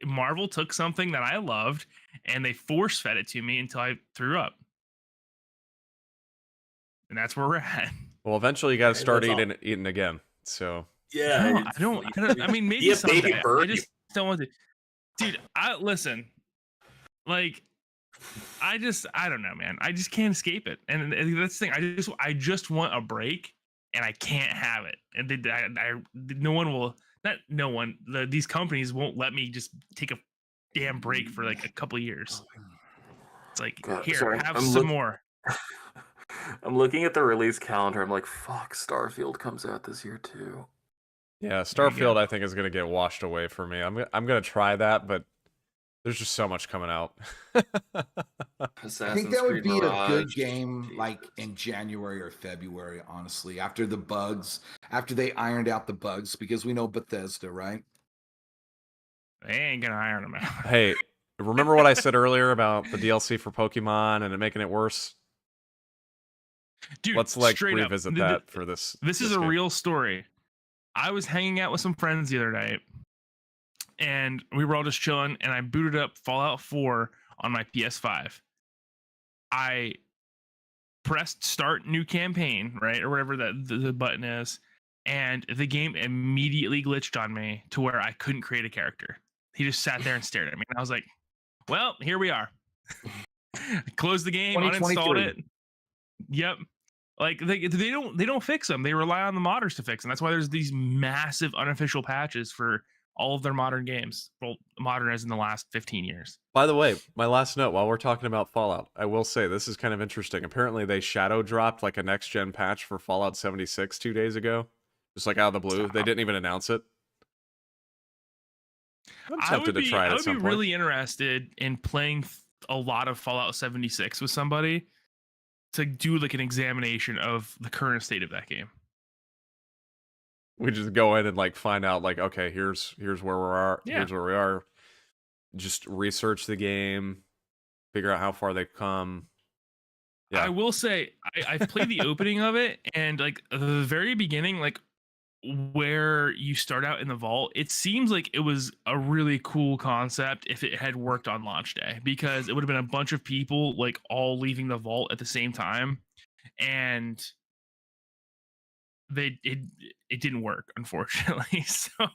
Marvel took something that I loved and they force fed it to me until I threw up. And that's where we're at. Well, eventually you got to Okay, start that's all. eating again. So Yeah, No, I don't. I mean, maybe be a baby someday. I bird. just don't want to. Dude, listen. Like, I don't know, man. I just can't escape it, and that's the thing. I just want a break, and I can't have it. And no one will. Not no one. These companies won't let me just take a damn break for like a couple of years. It's like, God, here, sorry, have some more. I'm looking at the release calendar. I'm like, fuck, Starfield comes out this year too. yeah, There you go. Starfield I think is gonna get washed away for me. I'm gonna try that, but there's just so much coming out. I think that would be a good game like in January or February, honestly, after they ironed out the bugs, because we know Bethesda, right? They ain't gonna iron them out. Hey, remember what I said earlier about the DLC for Pokemon and it making it worse? Dude, Let's like straight up, revisit that for this. This is a game. real story. I was hanging out with some friends the other night, and we were all just chilling, and I booted up Fallout 4 on my PS5. I pressed start new campaign, right, or whatever that the button is, and the game immediately glitched on me to where I couldn't create a character. He just sat there and stared at me, and I was like, well, here we are. Closed the game, uninstalled it. Yep. Like they don't fix them. They rely on the modders to fix them. That's why there's these massive unofficial patches for all of their modern games. Well, modern as in the last 15 years. By the way, my last note while we're talking about Fallout, I will say this is kind of interesting. Apparently they shadow dropped like a next gen patch for Fallout 76 2 days ago. Just like out of the blue. They didn't even announce it. I'm tempted to try it at some point. I would be really interested in playing a lot of Fallout 76 with somebody to do like an examination of the current state of that game. We just go in and like find out like, okay, here's where we are. Yeah. Here's where we are. Just research the game, figure out how far they've come. Yeah. I will say I've played the opening of it, and like the very beginning, like where you start out in the vault, it seems like it was a really cool concept if it had worked on launch day, because it would have been a bunch of people like all leaving the vault at the same time, and it didn't work, unfortunately. So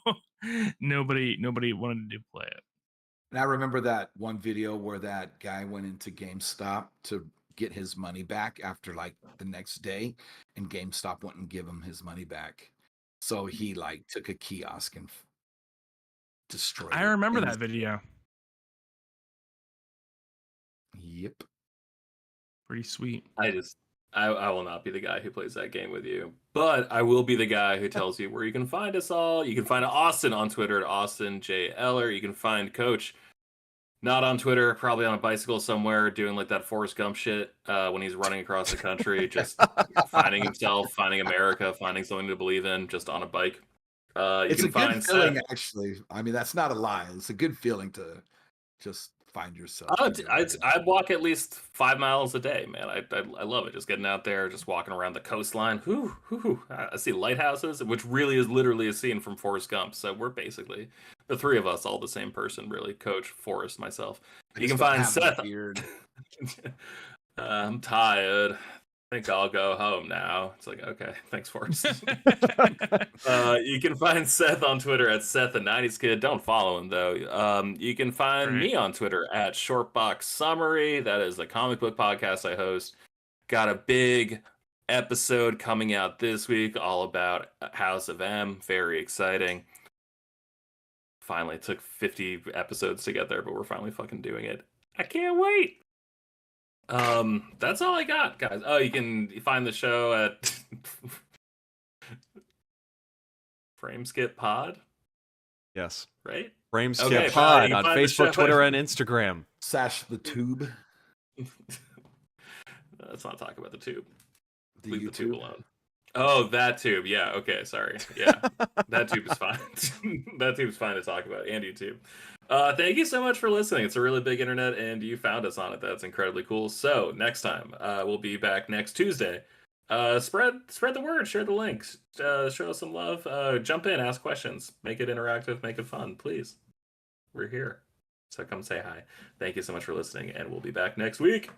nobody wanted to play it. And I remember that one video where that guy went into GameStop to get his money back after like the next day, and GameStop wouldn't give him his money back. So he like took a kiosk and destroyed it. I remember And that video. Yep. Pretty sweet. I will not be the guy who plays that game with you, but I will be the guy who tells you where you can find us all. You can find Austin on Twitter at Austin J. Eller. You can find Coach not on Twitter, probably on a bicycle somewhere doing like that Forrest Gump shit when he's running across the country, just finding himself, finding America, finding something to believe in, just on a bike. It's a good feeling, actually. I mean, that's not a lie. It's a good feeling to just find yourself. I'd walk at least 5 miles a day, man. I love it. Just getting out there, just walking around the coastline. I see lighthouses, which really is literally a scene from Forrest Gump. So we're basically the three of us, all the same person, really. Coach, Forrest, myself. You can find Seth. I'm tired. I think I'll go home now. It's like, okay, thanks, Forrest. You can find Seth on Twitter at Seth the 90s Kid. Don't follow him, though. You can find me on Twitter at Shortbox Summary. That is the comic book podcast I host. Got a big episode coming out this week all about House of M. Very exciting. Finally, it took 50 episodes to get there, but we're finally fucking doing it. I can't wait. That's all I got, guys. Oh, you can find the show at Frameskip Pod. Yes. Right? Frameskip Pod on Facebook, Twitter, and Instagram. Sash the Tube. Let's not talk about the tube. The Leave the YouTube. tube alone. Oh, that tube. Yeah. Okay. Sorry. Yeah. That tube is fine. That tube's fine to talk about. And YouTube. Thank you so much for listening. It's a really big internet, and you found us on it. That's incredibly cool. So next time, we'll be back next Tuesday. Spread the word. Share the links. Show us some love. Jump in. Ask questions. Make it interactive. Make it fun. Please. We're here. So come say hi. Thank you so much for listening, and we'll be back next week.